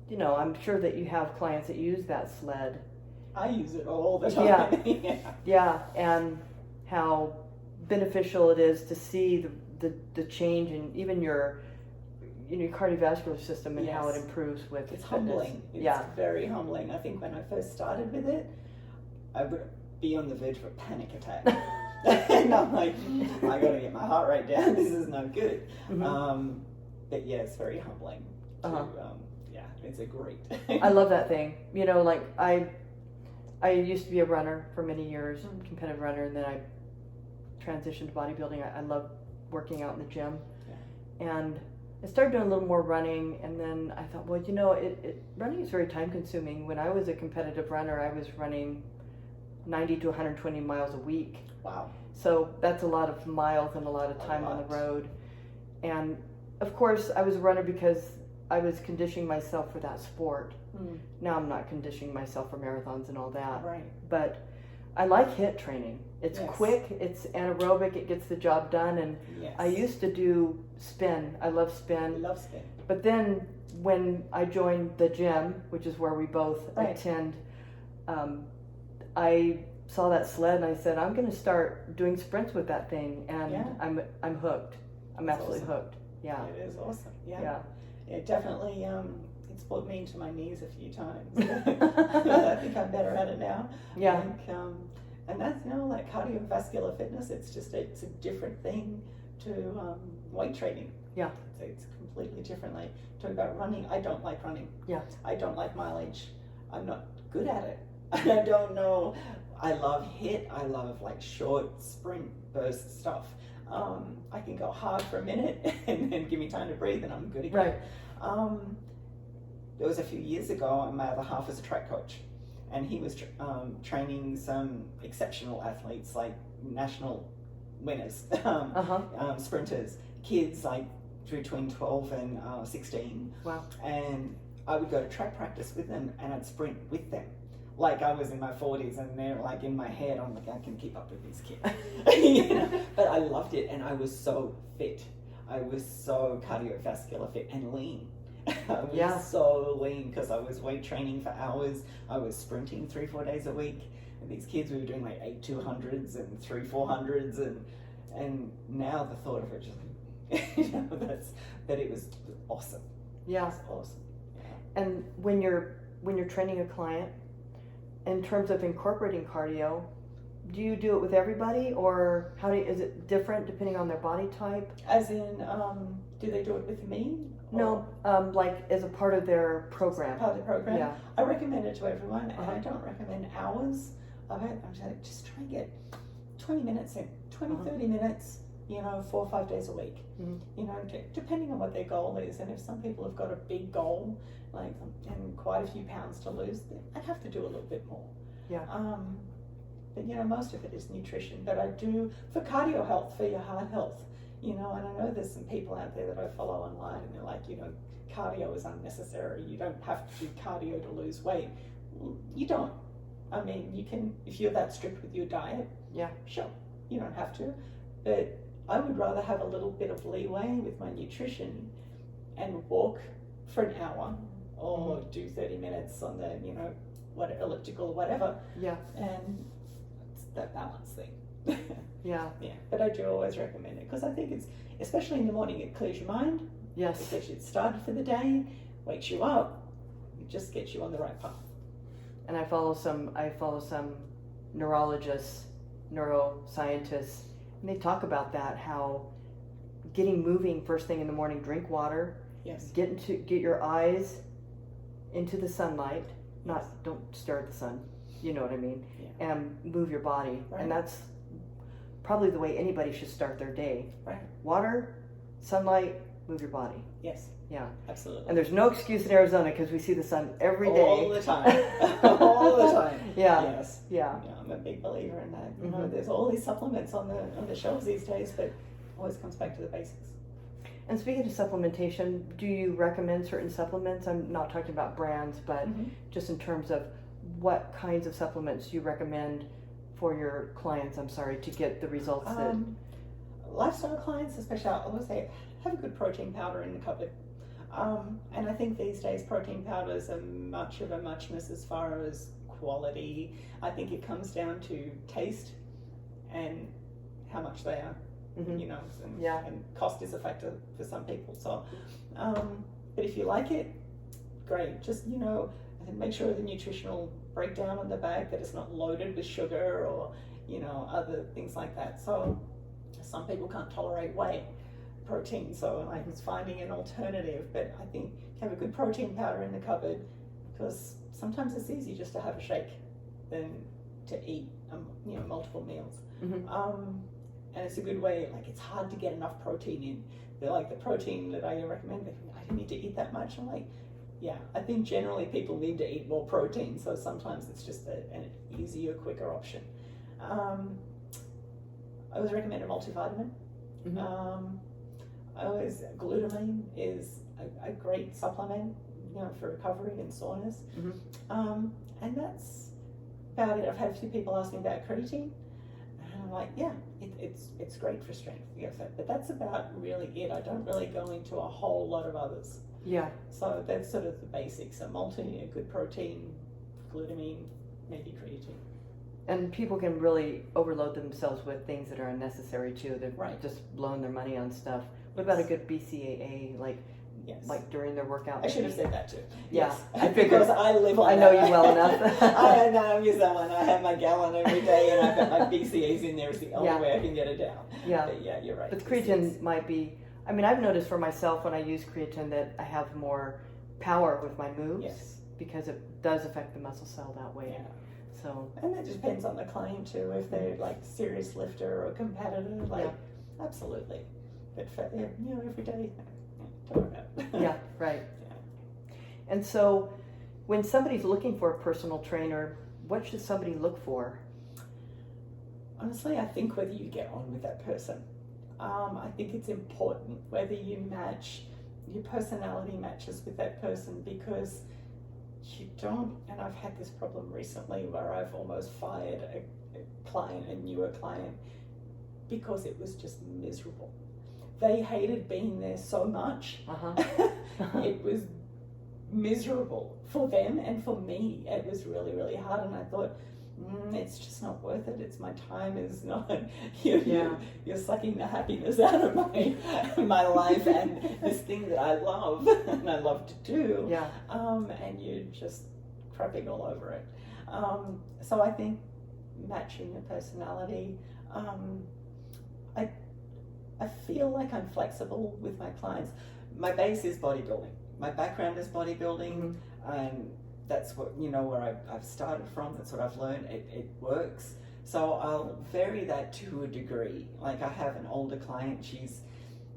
you know, I'm sure that you have clients that use that sled. I use it all the time. Yeah, and how beneficial it is to see the change in even your, you know, cardiovascular system, and how it improves with it's fitness. humbling. It's very humbling. I think when I first started with it, I would be on the verge of a panic attack. And I'm like, I gotta get my heart rate down, this is no good. But yeah, it's very humbling to, it's a great I love that thing. You know, like I used to be a runner for many years, competitive runner, and then I transitioned to bodybuilding. I love working out in the gym. And I started doing a little more running, and then I thought, well, you know, running is very time consuming. When I was a competitive runner, I was running 90 to 120 miles a week. Wow. So that's a lot of miles and a lot of time on the road. And of course, I was a runner because I was conditioning myself for that sport. Now I'm not conditioning myself for marathons and all that. Right. But I like HIIT training. It's quick, it's anaerobic, it gets the job done. And I used to do spin. I love spin. I love spin. But then when I joined the gym, which is where we both attend, I saw that sled and I said, I'm going to start doing sprints with that thing, and I'm hooked. I'm absolutely hooked. Yeah. It is awesome. Yeah. It definitely it's put me into my knees a few times. I think I'm better at it now. Yeah. And that's, you know, like cardiovascular fitness, it's a different thing to weight training. Yeah. It's completely different. Like, talking about running, I don't like running. Yeah. I don't like mileage. I'm not good at it. I don't know. I love HIIT. I love like short sprint burst stuff. I can go hard for a minute and then give me time to breathe and I'm good again. Right. There was a few years ago, my other half was a track coach, and he was training some exceptional athletes, like national winners, sprinters, kids like between 12 and 16. Wow. And I would go to track practice with them and I'd sprint with them. Like I was in my 40s and they're like in my head, I'm like, I can keep up with these kids. You know? But I loved it, and I was so fit. I was so cardiovascular fit and lean. I was so lean because I was weight training for hours. I was sprinting 3-4 days a week. And these kids, we were doing like 8 200s and 3 400s, and now the thought of it just, you know, that it was awesome. Yeah. It was awesome. Yeah. And when you're training a client, in terms of incorporating cardio, do you do it with everybody, or is it different depending on their body type? As in, do they do it with me? No, like as a part of their program. Part of the program? Yeah. I recommend it to everyone, and I don't recommend hours of it. I'm just trying to get 20 minutes in, 30 minutes, you know, 4 or 5 days a week. You know, depending on what their goal is. And if some people have got a big goal, like, and quite a few pounds to lose, then I'd have to do a little bit more. Yeah. But, you know, most of it is nutrition. But I do, for cardio health, for your heart health, you know, and I know there's some people out there that I follow online and they're like, you know, cardio is unnecessary. You don't have to do cardio to lose weight. You don't. I mean, you can, if you're that strict with your diet, sure, you don't have to. But I would rather have a little bit of leeway with my nutrition and walk for an hour or do 30 minutes on the, you know, what, elliptical or whatever. Yeah. And it's that balance thing. Yeah. But I do always recommend it because I think it's, especially in the morning, it clears your mind. Yes. It gets you started for the day, wakes you up, it just gets you on the right path. And I follow some neurologists, neuroscientists, and they talk about that, how getting moving first thing in the morning, drink water, Yes. get your eyes into the sunlight, don't stare at the sun, you know what I mean, Yeah. and move your body. Right. And that's probably the way anybody should start their day. Right. Water, sunlight, move your body. Yes. Yeah. Absolutely. And there's no excuse in Arizona because we see the sun every day. All the time. All the time. Yeah. Yes. Yeah. I'm a big believer in that. You know, Mhm. there's all these supplements on the shelves these days, but always comes back to the basics. And speaking of supplementation, do you recommend certain supplements? I'm not talking about brands, but just in terms of what kinds of supplements you recommend for your clients, to get the results that... Lifestyle clients, especially, I always say, have a good protein powder in the cupboard. And I think these days protein powders are much of a muchness as far as quality. I think it comes down to taste and how much they are, you know, and cost is a factor for some people. So, but if you like it, great. Just, you know, make sure the nutritional breakdown on the bag, that it's not loaded with sugar or, you know, other things like that. So some people can't tolerate whey protein, so like it's finding an alternative. But I think have a good protein powder in the cupboard, because sometimes it's easier just to have a shake than to eat you know, multiple meals. And it's a good way, like it's hard to get enough protein in. They're like, the protein that I recommend, I don't need to eat that much. I'm like, yeah, I think generally people need to eat more protein, so sometimes it's just an easier, quicker option. I always recommend a multivitamin. Glutamine is a great supplement, you know, for recovery and soreness. And that's about it. I've had a few people ask me about creatine, and I'm like, yeah, it's great for strength, but that's about really it. I don't really go into a whole lot of others. Yeah. So that's sort of the basics: a multi, a good protein, glutamine, maybe creatine. And people can really overload themselves with things that are unnecessary too. They're just blowing their money on stuff. What about a good BCAA, like during their workout? I should have said that too. Yeah, yes. I figured. Because I live on I know you well enough. I use that one. I have my gallon every day, and I've got my BCAAs in there. It's the only way I can get it down. Yeah. But yeah, you're right. But creatine might be. I mean, I've noticed for myself when I use creatine that I have more power with my moves because it does affect the muscle cell that way. Yeah. So. And that just depends on the client too. If they're like serious lifter or competitor, absolutely. But for, you know, every day, don't worry about it. Yeah, right. Yeah. And so, when somebody's looking for a personal trainer, what should somebody look for? Honestly, I think whether you get on with that person. I think it's important whether you match, your personality matches with that person, because you don't, and I've had this problem recently where I've almost fired a client, a newer client, because it was just miserable. They hated being there so much. It was miserable for them and for me. It was really, really hard, and I thought, it's just not worth it. It's my time is not. You're sucking the happiness out of my life and this thing that I love and I love to do. Yeah. And you're just crapping all over it. So I think matching your personality. I feel like I'm flexible with my clients. My base is bodybuilding. My background is bodybuilding, and that's what, you know, where I've started from. That's what I've learned. It works. So I'll vary that to a degree. Like I have an older client, she's,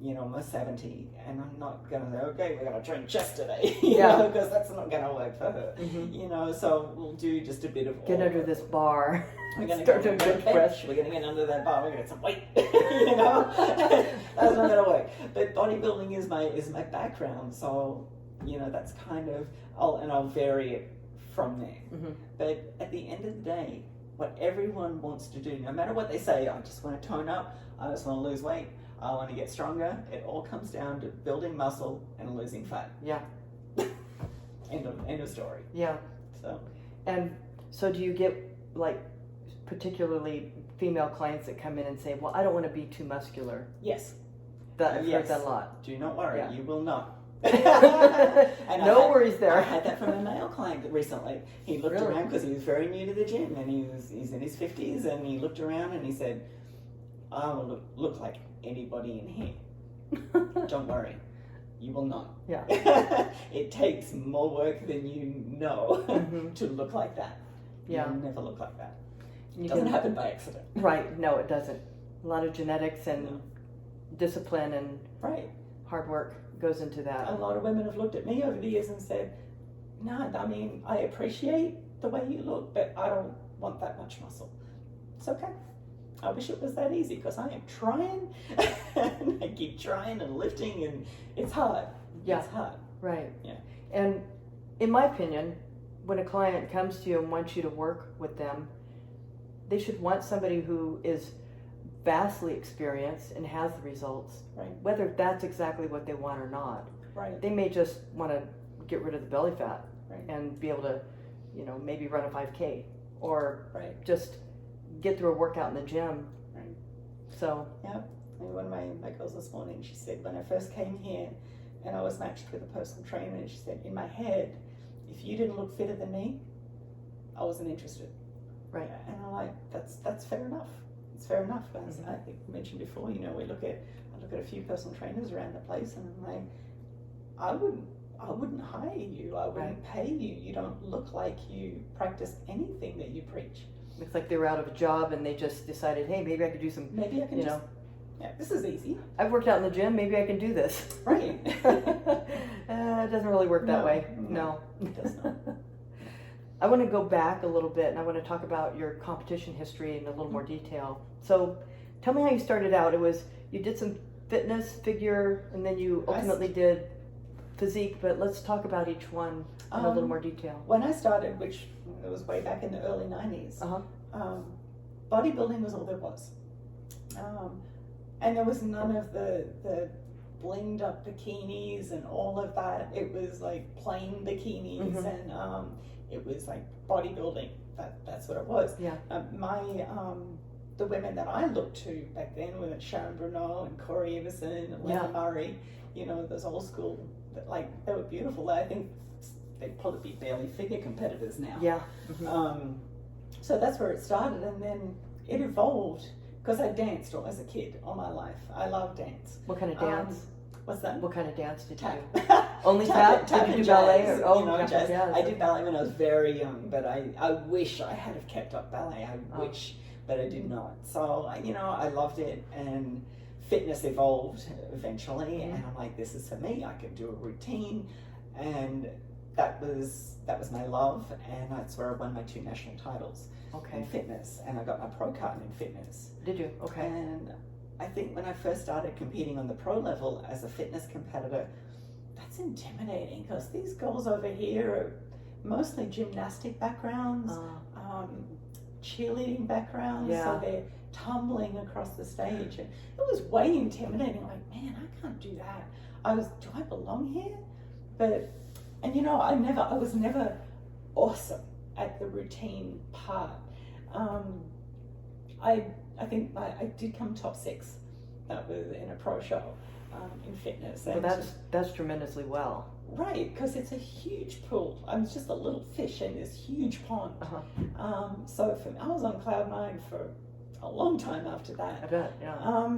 you know, almost 70, and I'm not going to say, okay, we're going to train chest today, you know, because that's not going to work for her, you know, so we'll do just a bit of get under this bar. We're going to start doing bench press. We're going to get under that bar. We're going to get some weight, you know. That's not going to work. But bodybuilding is my background, so you know that's kind of I'll vary it from there. But at the end of the day, what everyone wants to do, no matter what they say, I just want to tone up, I just want to lose weight, I want to get stronger. It all comes down to building muscle and losing fat. Yeah. End of story. Yeah. So do you get like particularly female clients that come in and say, well, I don't want to be too muscular? Yes. I've heard that a lot. Do not worry, you will not. No worries there. I had that from a male client recently. He looked Really? around because he was very new to the gym, and he's in his 50s, and he looked around and he said, "I will look like anybody in here. Don't worry, you will not." Yeah. It takes more work than you know to look like that. Yeah. You'll never look like that. You It doesn't can- happen by accident. Right. No, it doesn't. A lot of genetics and discipline and Right. hard work goes into that. A lot of women have looked at me over the years and said, "No, I mean, I appreciate the way you look, but I don't want that much muscle." It's okay. I wish it was that easy because I am trying. And I keep trying and lifting, and it's hard. Yeah. It's hard. Right. Yeah. And in my opinion, when a client comes to you and wants you to work with them, they should want somebody who is vastly experienced and has the results, Right. whether that's exactly what they want or not. Right. They may just want to get rid of the belly fat Right. and be able to, maybe run a 5K or Right. just get through a workout in the gym. Right. So, Yeah. And one of my girls this morning, she said, when I first came here and I was matched with a personal trainer, and she said, in my head, if you didn't look fitter than me, I wasn't interested. right. And I'm like, that's fair enough. It's fair enough. As I think you mentioned before, I look at a few personal trainers around the place, and I'm like, I wouldn't hire you. I wouldn't pay you. You don't look like you practice anything that you preach. Looks like they were out of a job and they just decided, hey, maybe I could do some, Maybe I can this is easy. I've worked out in the gym, maybe I can do this. Right. It doesn't really work that No, way. no, No. it does not. I want to go back a little bit and I want to talk about your competition history in a little more detail. So tell me how you started out. You did some fitness, figure, and then you ultimately did physique, but let's talk about each one in a little more detail. When I started, which it was way back in the early 90s, bodybuilding was all there was. And there was none of the blinged up bikinis and all of that. It was like plain bikinis and it was like bodybuilding. That's what it was. Yeah. The women that I looked to back then were Sharon Bruneau and Corey Everson and Lena Murray. Those old school, they were beautiful. I think they'd probably be barely figure competitors now. Yeah. So that's where it started, and then it evolved because I danced as a kid all my life. I love dance. What kind of dance? What's that? What kind of dance did you Tap. do? Only tap? Did you do ballet? Jazz. Jazz. I did ballet when I was very young, but I wish I had have kept up ballet. I wish, but I did not. So I loved it, and fitness evolved eventually, and I'm like, this is for me. I can do a routine, and that was my love, and that's where I won my 2 national titles in fitness, and I got my pro card in fitness. Did you? Okay. And I think when I first started competing on the pro level as a fitness competitor, that's intimidating because these girls over here are mostly gymnastic backgrounds, cheerleading backgrounds, so they're tumbling across the stage, and it was way intimidating. Like, man, I can't do that. Do I belong here? But, and I was never awesome at the routine part. I think I did come top 6. That was in a pro show in fitness. Well, that's tremendously well. Right, because it's a huge pool. I was just a little fish in this huge pond. So I was on cloud 9 for a long time after that. I bet, yeah.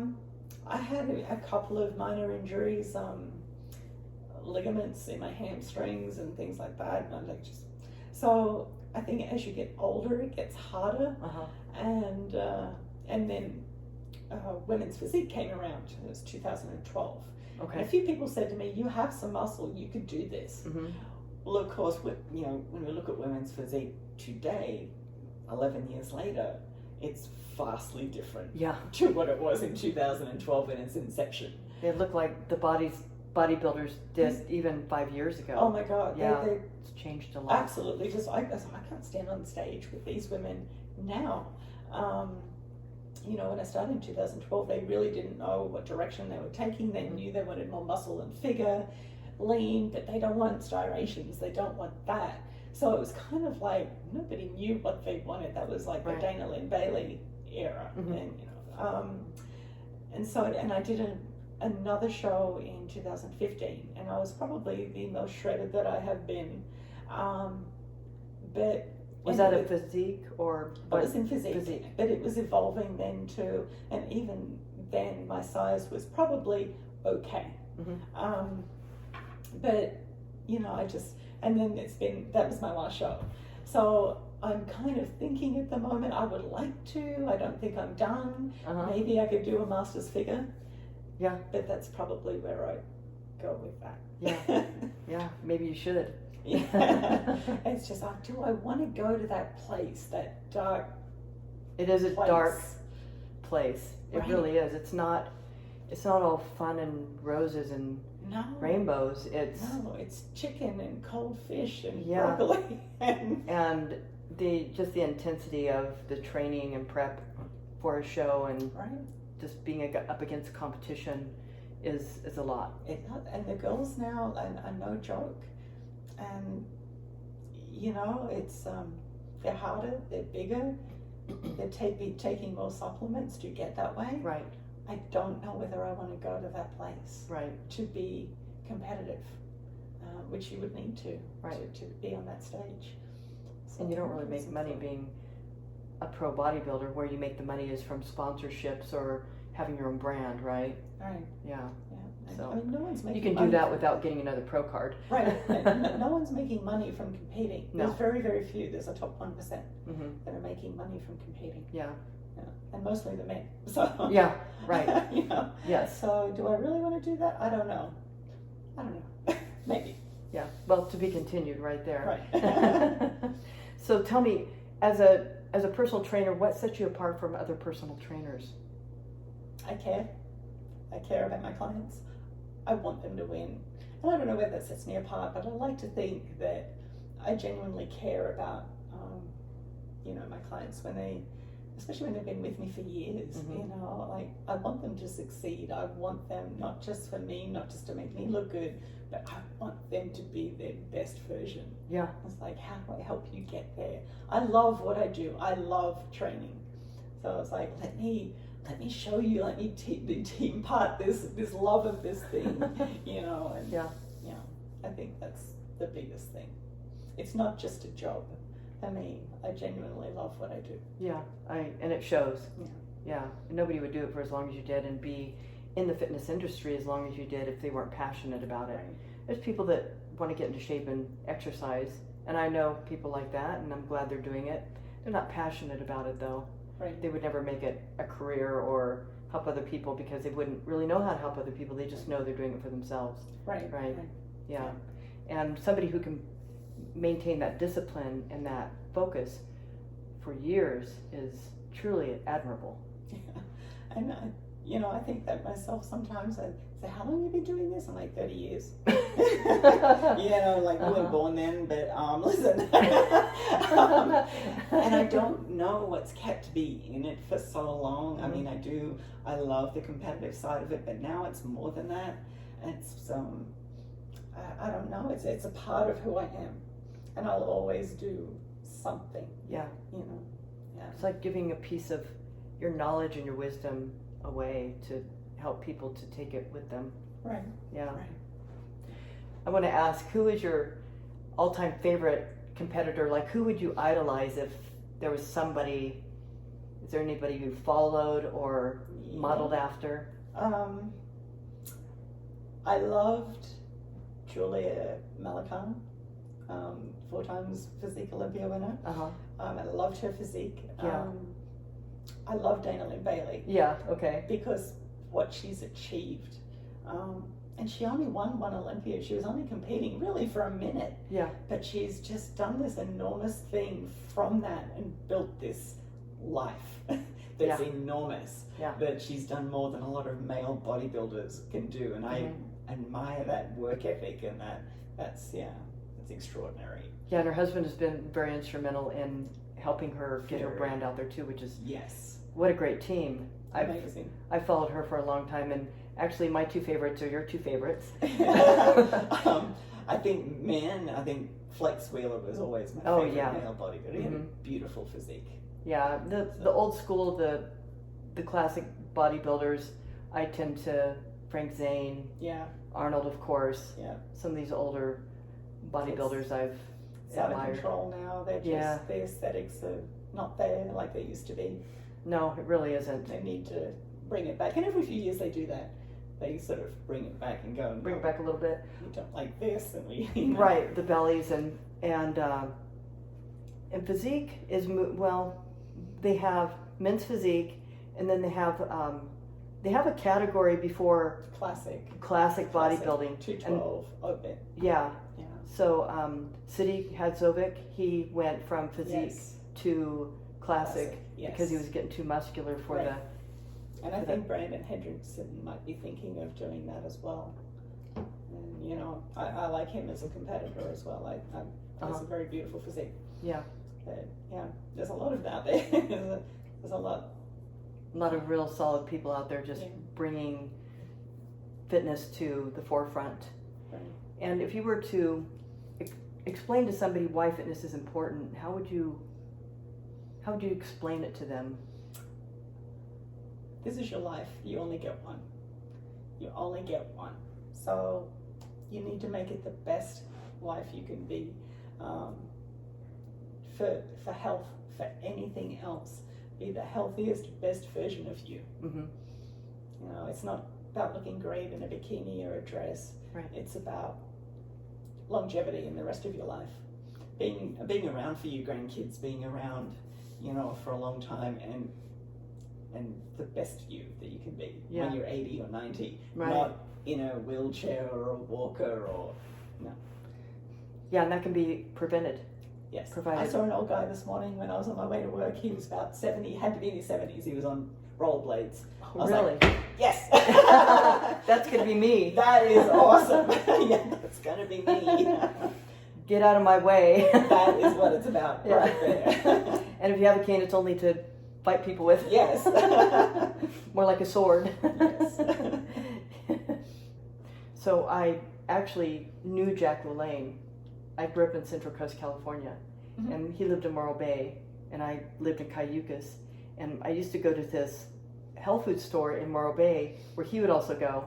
I had a couple of minor injuries, ligaments in my hamstrings and things like that. And so I think as you get older, it gets harder. And then women's physique came around. It was 2012. Okay. And a few people said to me, "You have some muscle. You could do this." Well, of course, when we look at women's physique today, 11 years later, it's vastly different to what it was in 2012 in its inception. It looked like the bodybuilders did even 5 years ago. Oh my God. Yeah, they it's changed a lot. Absolutely. I can't stand on stage with these women now. When I started in 2012, they really didn't know what direction they were taking. They knew they wanted more muscle and figure, lean, but they don't want striations. They don't want that. So it was kind of like nobody knew what they wanted. That was like the Dana Lynn Bailey era. And I did another show in 2015, and I was probably the most shredded that I have been. But was that a physique or? I was in physique, but it was evolving then too, and even then my size was probably okay. Mm-hmm. But you know, and then that was my last show. So I'm kind of thinking at the moment, I would like to, I don't think I'm done. Maybe I could do a master's figure. Yeah. But that's probably where I go with that. Yeah. Yeah, maybe you should. Yeah. It's just like, do I want to go to that place, that dark It is a place? Dark place. It Right. really is. It's not all fun and roses and rainbows. It's chicken and cold fish and Yeah. broccoli and the intensity of the training and prep for a show, and right. just being up against competition is a lot. And the girls now are no joke, and you know, it's they're harder, they're bigger, they're taking more supplements to get that way. Right. I don't know whether I want to go to that place. Right. To be competitive, which you would need to. Right. To be on that stage. So and you don't really make money being a pro bodybuilder. Where you make the money is from sponsorships or having your own brand, right? Right. Yeah. Yeah. So I mean, no one's making you can money do that without getting another pro card. Right. No one's making money from competing. No. There's very, very few. There's a top 1% Mm-hmm. that are making money from competing. Yeah. Yeah. And mostly the men. So. Yeah. Right. You know. Yes. So do I really want to do that? I don't know. Maybe. Yeah. Well, to be continued, right there. Right. So tell me, as a personal trainer, what sets you apart from other personal trainers? I care. I care about my clients. I want them to win. And I don't know whether that sets me apart, but I like to think that I genuinely care about, you know, my clients especially when they've been with me for years. Mm-hmm. You know, like I want them to succeed. I want them not just for me, not just to make me look good, but I want them to be their best version. Yeah. It's like, how do I help you get there? I love what I do. I love training. So it's like, let me show you, let me team part this love of this thing, you know. And yeah, I think that's the biggest thing. It's not just a job. I mean, I genuinely love what I do. Yeah, and it shows. Yeah. Yeah, and nobody would do it for as long as you did and be in the fitness industry as long as you did if they weren't passionate about it. Right. There's people that want to get into shape and exercise, and I know people like that, and I'm glad they're doing it. They're not passionate about it though. Right. They would never make it a career or help other people because they wouldn't really know how to help other people. They just know they're doing it for themselves. Right. Yeah. And somebody who can maintain that discipline and that focus for years is truly admirable. Yeah. And you know, I think that myself sometimes. I say, how long have you been doing this? I'm like, 30 years. You know, like we weren't born then, but listen. And I don't know what's kept me in it for so long. I mean, I love the competitive side of it, but now it's more than that. It's I don't know, it's a part of who I am. And I'll always do something. Yeah. You know. Yeah. It's like giving a piece of your knowledge and your wisdom away to help people to take it with them. Right. Yeah. Right. I want to ask, who is your all-time favorite competitor? Like, who would you idolize if there was somebody? Is there anybody you followed or modeled after? I loved Julia Malakana, 4 times physique Olympia winner. I loved her physique. Yeah. I love Dana Lynn Bailey. Yeah, okay. Because what she's achieved. And she only won 1 Olympia. She was only competing really for a minute. Yeah. But she's just done this enormous thing from that and built this life that's enormous. Yeah. That she's done more than a lot of male bodybuilders can do. And I admire that work ethic, and that's extraordinary. Yeah, and her husband has been very instrumental in helping her get her brand out there too, which is what a great team. Amazing. I've followed her for a long time, and actually my 2 favorites are your 2 favorites. I think Flex Wheeler was always my favorite male bodybuilder. He had a beautiful physique. Yeah, the old school, the classic bodybuilders, I tend to Frank Zane, Yeah. Arnold, of course. Yeah. Some of these older bodybuilders I've It's out of admired. control now. They're just, the aesthetics are not there like they used to be. No, it really isn't. They need to bring it back. And every few years they do that. They sort of bring it back and go, Bring it back a little bit. We don't like this, and we Right, the bellies and physique is, well, they have men's physique, and then they have a category before classic bodybuilding. 212 open. Yeah. Yeah. So Sadiq Hadzovic, he went from physique to classic yes. because he was getting too muscular for Right. the. And I think Brandon Hendrickson might be thinking of doing that as well. And, you know, I like him as a competitor as well. It's a very beautiful physique. Yeah. But, yeah, there's a lot of that there. There's a lot. A lot of real solid people out there just bringing fitness to the forefront. Right. And if you were to explain to somebody why fitness is important, how would you explain it to them? This is your life. You only get one. You only get one. So you need to make it the best life you can be. For health, for anything else, be the healthiest, best version of you. Mm-hmm. You know, it's not about looking great in a bikini or a dress. Right. It's about longevity in the rest of your life. Being around for your grandkids, being around, you know, for a long time, and the best you that you can be when you're 80 or 90, not in a wheelchair or a walker or no. Yeah, and that can be prevented. Yes. Provided. I saw an old guy this morning when I was on my way to work. He was about 70, had to be in his 70s. He was on rollerblades. Oh, really? Like, yes. That's going to be me. That is awesome. Yeah, that's going to be me. Get out of my way. That is what it's about right there. And if you have a cane, it's only to fight people with. Yes. More like a sword. Yes. So I actually knew Jack LaLanne. I grew up in Central Coast, California, and he lived in Morro Bay, and I lived in Cayucas, and I used to go to this health food store in Morro Bay where he would also go,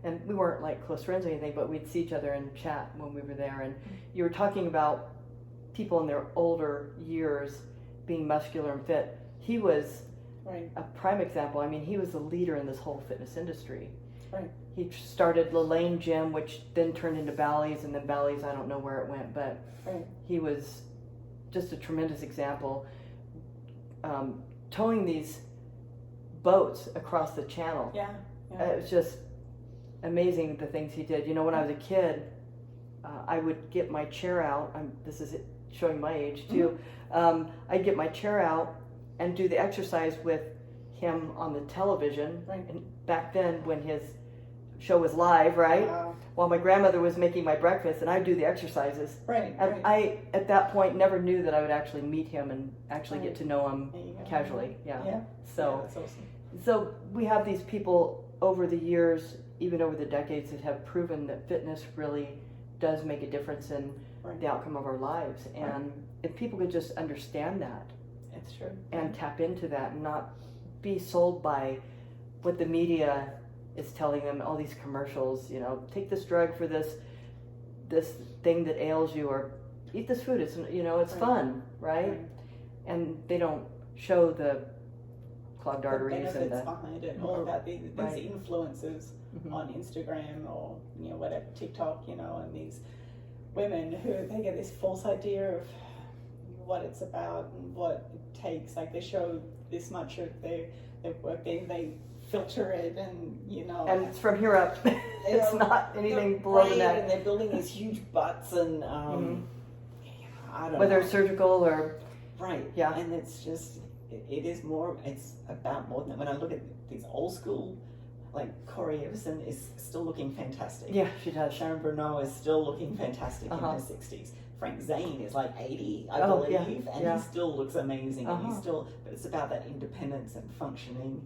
and we weren't like close friends or anything, but we'd see each other and chat when we were there. And you were talking about people in their older years being muscular and fit. He was a prime example. I mean, he was the leader in this whole fitness industry. Right. He started LaLanne Gym, which then turned into Bally's, and then Bally's, I don't know where it went, but he was just a tremendous example. Towing these boats across the channel. Yeah. It was just amazing the things he did. You know, when I was a kid, I would get my chair out. This is showing my age too. I'd get my chair out and do the exercise with him on the television. And back then, when his show was live, while my grandmother was making my breakfast, and I'd do the exercises. And I, at that point, never knew that I would actually meet him and actually get to know him casually. So, that's awesome. So we have these people over the years, even over the decades, that have proven that fitness really does make a difference in the outcome of our lives. And if people could just understand that, it's true, and tap into that, and not be sold by what the media is telling them, all these commercials, you know, take this drug for this thing that ails you, or eat this food, it's, you know, it's fun, and they don't show the clogged arteries and the behind it, all about these influencers on Instagram or, you know, whatever, TikTok, you know, and these women who, they get this false idea of what it's about and what it takes. Like, they show this much of their work, they filter it, and, you know, and it's from here up. It's not anything below the neck. And they're building these huge butts, and I don't know. Whether it's surgical or and it's just, it is more, it's about more than that. When I look at these old school, like Corey Everson is still looking fantastic. Yeah, she does. Sharon Bruneau is still looking fantastic in her 60s. Frank Zane is like 80, I believe, and he still looks amazing. And he's still, but it's about that independence and functioning,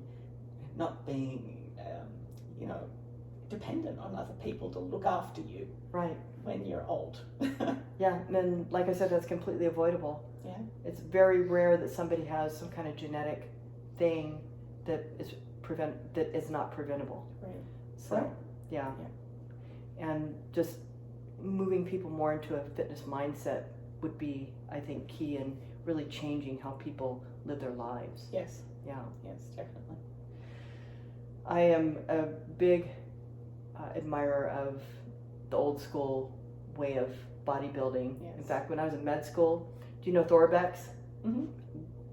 not being, you know, dependent on other people to look after you. When you're old. And like I said, that's completely avoidable. It's very rare that somebody has some kind of genetic thing that is not preventable. So Yeah. And just moving people more into a fitness mindset would be, I think, key in really changing how people live their lives. Yes. Yeah. Yes, definitely. I am a big admirer of the old school way of bodybuilding. Yes. In fact, when I was in med school, do you know Thorabex? Mm-hmm.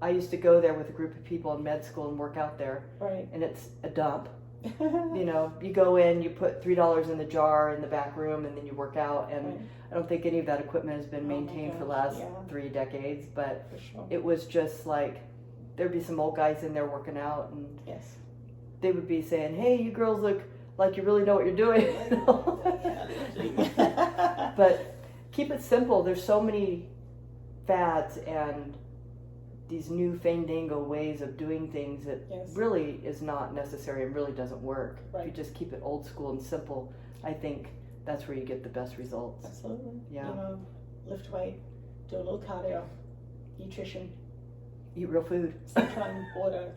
I used to go there with a group of people in med school and work out there. Right. And it's a dump. You know, you go in, you put $3 in the jar in the back room, and then you work out. And Right. I don't think any of that equipment has been maintained for the last 3 decades. But For sure. it was just like there'd be some old guys in there working out, and Yes. they would be saying, "Hey, you girls look like you really know what you're doing." But keep it simple. There's so many fads and these new fandango ways of doing things that Yes. really is not necessary and really doesn't work. Right. If you just keep it old school and simple, I think that's where you get the best results. Absolutely. Yeah. You know, lift weight, do a little cardio, nutrition, Eat real food. sunshine, water.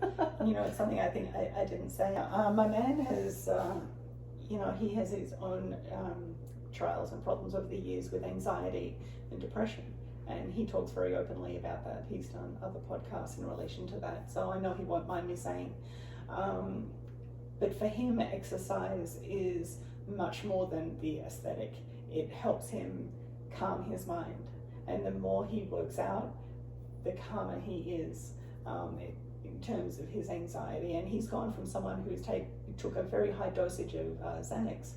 You know, it's something I think I didn't say. My man has, you know, he has his own trials and problems over the years with anxiety and depression. And he talks very openly about that. He's done other podcasts in relation to that. So I know he won't mind me saying. But for him, exercise is much more than the aesthetic. It helps him calm his mind. And the more he works out, the calmer he is in terms of his anxiety. And he's gone from someone who took a very high dosage of Xanax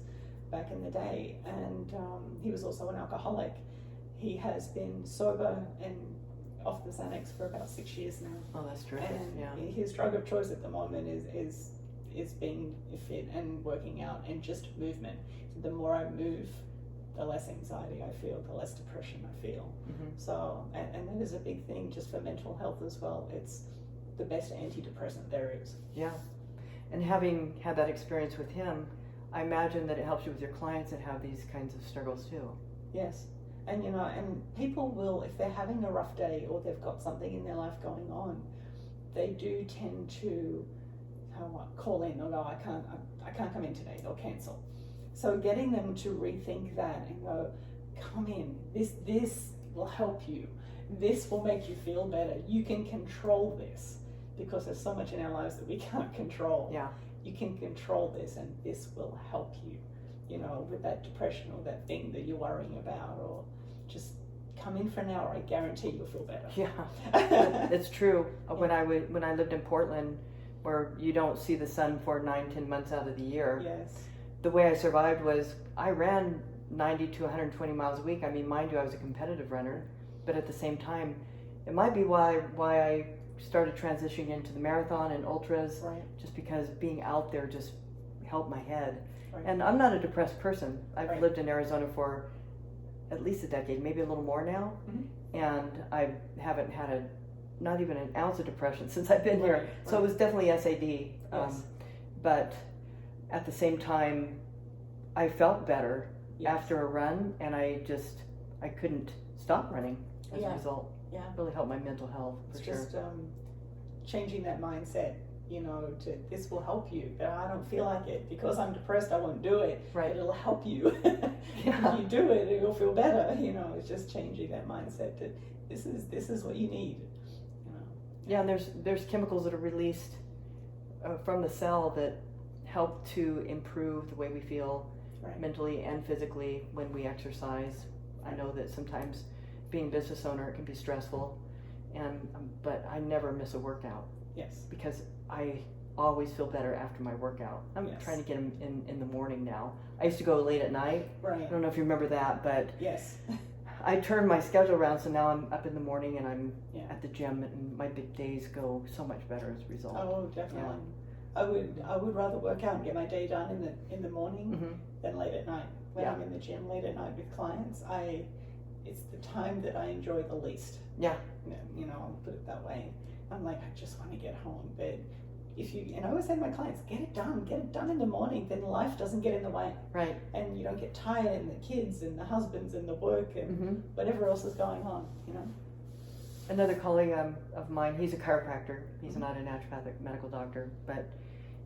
back in the day. And he was also an alcoholic. He has been sober and off the Xanax for about 6 years now. Oh, that's terrific. And yeah. his drug of choice at the moment is being fit and working out and just movement. The more I move, the less anxiety I feel, the less depression I feel. Mm-hmm. So, and that is a big thing just for mental health as well. It's the best antidepressant there is. Yeah. And having had that experience with him, I imagine that it helps you with your clients that have these kinds of struggles too. Yes. And you know, and people will, if they're having a rough day or they've got something in their life going on, they do tend to call in or go, I can't come in today, they'll cancel. So getting them to rethink that and go, come in, this will help you. This will make you feel better. You can control this, because there's so much in our lives that we can't control. Yeah. You can control this, and this will help you, you know, with that depression or that thing that you're worrying about, or just come in for an hour. I guarantee you'll feel better. Yeah, it's true. When I lived in Portland, where you don't see the sun for 9-10 months out of the year. Yes. The way I survived was I ran 90 to 120 miles a week. I mean, mind you, I was a competitive runner, but at the same time, it might be why I started transitioning into the marathon and ultras, Right. just because being out there just helped my head. Right. And I'm not a depressed person. I've Right. lived in Arizona for at least a decade, maybe a little more now, Mm-hmm. and I haven't had not even an ounce of depression since I've been here. Right. So it was definitely SAD. Yes. But at the same time, I felt better Yes. after a run, and I couldn't stop running as Yeah. a result. Yeah. It really helped my mental health, for It's sure. just changing that mindset, you know, to this will help you, but I don't feel like it because I'm depressed. I won't do it. Right. But it'll help you. Yeah. If you do it, you'll feel better. You know, it's just changing that mindset that this is what you need. You know. Yeah, and there's chemicals that are released from the cell that help to improve the way we feel Right. mentally and physically when we exercise. I know that sometimes being a business owner, it can be stressful, but I never miss a workout Yes. because I always feel better after my workout. I'm Yes. trying to get them in the morning now. I used to go late at night. I Right. don't know if you remember that, but Yes. I turned my schedule around, so now I'm up in the morning and I'm Yeah. at the gym, and my big days go so much better as a result. Oh, definitely. I would rather work out and get my day done in the morning Mm-hmm. than late at night. When Yeah. I'm in the gym late at night with clients, it's the time that I enjoy the least. Yeah. You know, I'll put it that way. I'm like, I just want to get home. But and I always say to my clients, get it done in the morning, then life doesn't get in the way. Right. And you don't get tired, and the kids and the husbands and the work and Mm-hmm. whatever else is going on, you know. Another colleague of mine, he's a chiropractor. He's not a naturopathic medical doctor, but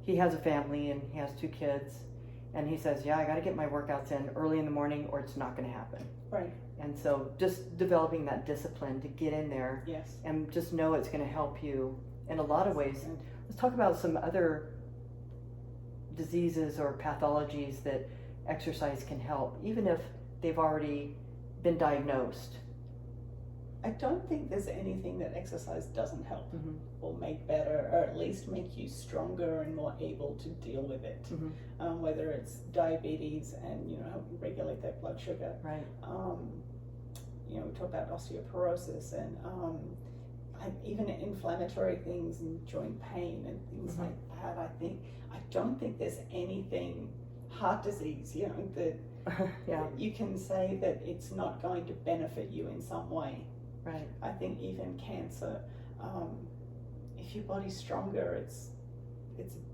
he has a family and he has 2 kids. And he says, yeah, I got to get my workouts in early in the morning or it's not going to happen. Right. And so just developing that discipline to get in there. Yes. And just know it's going to help you in a lot of ways. Let's talk about some other diseases or pathologies that exercise can help, even if they've already been diagnosed. I don't think there's anything that exercise doesn't help Mm-hmm. or make better, or at least make you stronger and more able to deal with it. Mm-hmm. Whether it's diabetes and help you regulate that blood sugar. Right. We talk about osteoporosis and even inflammatory things and joint pain and things Mm-hmm. like that. I don't think there's anything, heart disease, that Yeah. you can say that it's not going to benefit you in some way. Right. I think even cancer, if your body's stronger, it's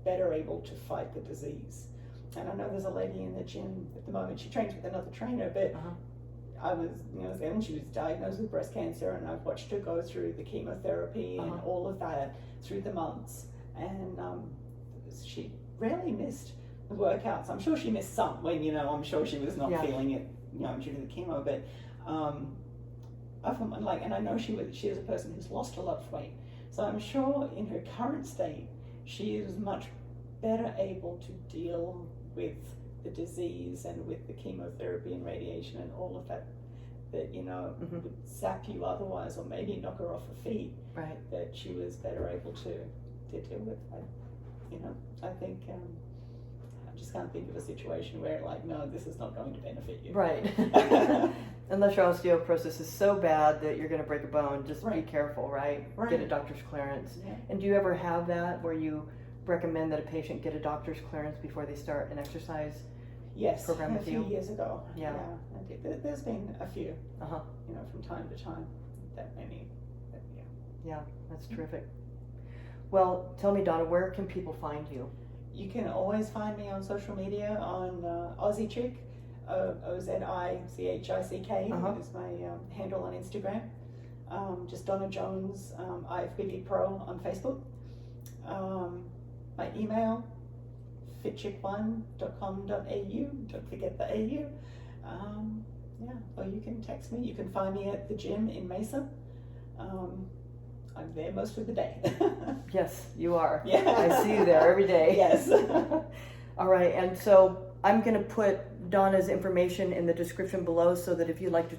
better able to fight the disease. And I know there's a lady in the gym at the moment, she trains with another trainer, but I was there when she was diagnosed with breast cancer, and I've watched her go through the chemotherapy and all of that through the months, and she rarely missed the workouts. I'm sure she missed some when, I'm sure she was not feeling it, due to the chemo, but and I know she is a person who's lost a lot of weight, so I'm sure in her current state she is much better able to deal with the disease and with the chemotherapy and radiation and all of that would sap you otherwise, or maybe knock her off her feet. Right. That she was better able to deal with. I think I just can't think of a situation where no, this is not going to benefit you. Right. Unless your osteoporosis is so bad that you're going to break a bone, just be careful, right? Get a doctor's clearance. Yeah. And do you ever have that where you recommend that a patient get a doctor's clearance before they start an exercise program with you? A few years ago. Yeah. There's been a few, Uh-huh. From time to time, that many. But Yeah, that's terrific. Well, tell me, Donna, where can people find you? You can always find me on social media on Aussie Chick, OZICHICK is my handle on Instagram. Just Donna Jones, IFBB Pro on Facebook. My email, fitchick1.com.au, don't forget the AU. Or you can text me. You can find me at the gym in Mesa. I'm there most of the day. Yes, you are. Yeah. I see you there every day. Yes. All right, and so I'm going to put Donna's information in the description below so that if you'd like to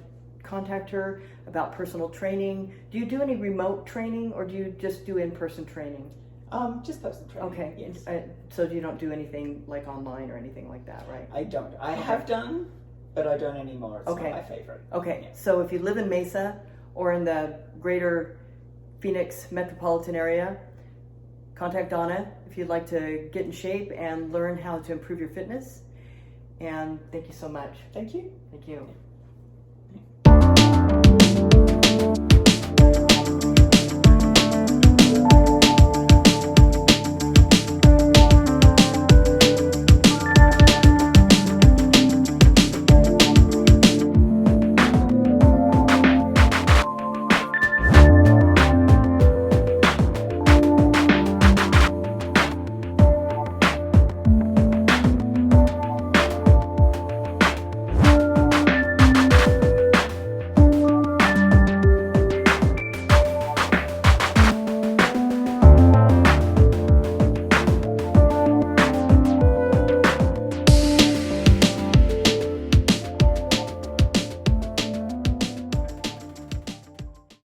contact her about personal training. Do you do any remote training or do you just do in-person training? Just personal training. Okay. Yes. So you don't do anything like online or anything like that, right? I don't. I have done, but I don't anymore. It's not my favorite. Okay. Yeah. So if you live in Mesa or in the greater Phoenix metropolitan area, contact Donna if you'd like to get in shape and learn how to improve your fitness. And thank you so much. Thank you. Thank you.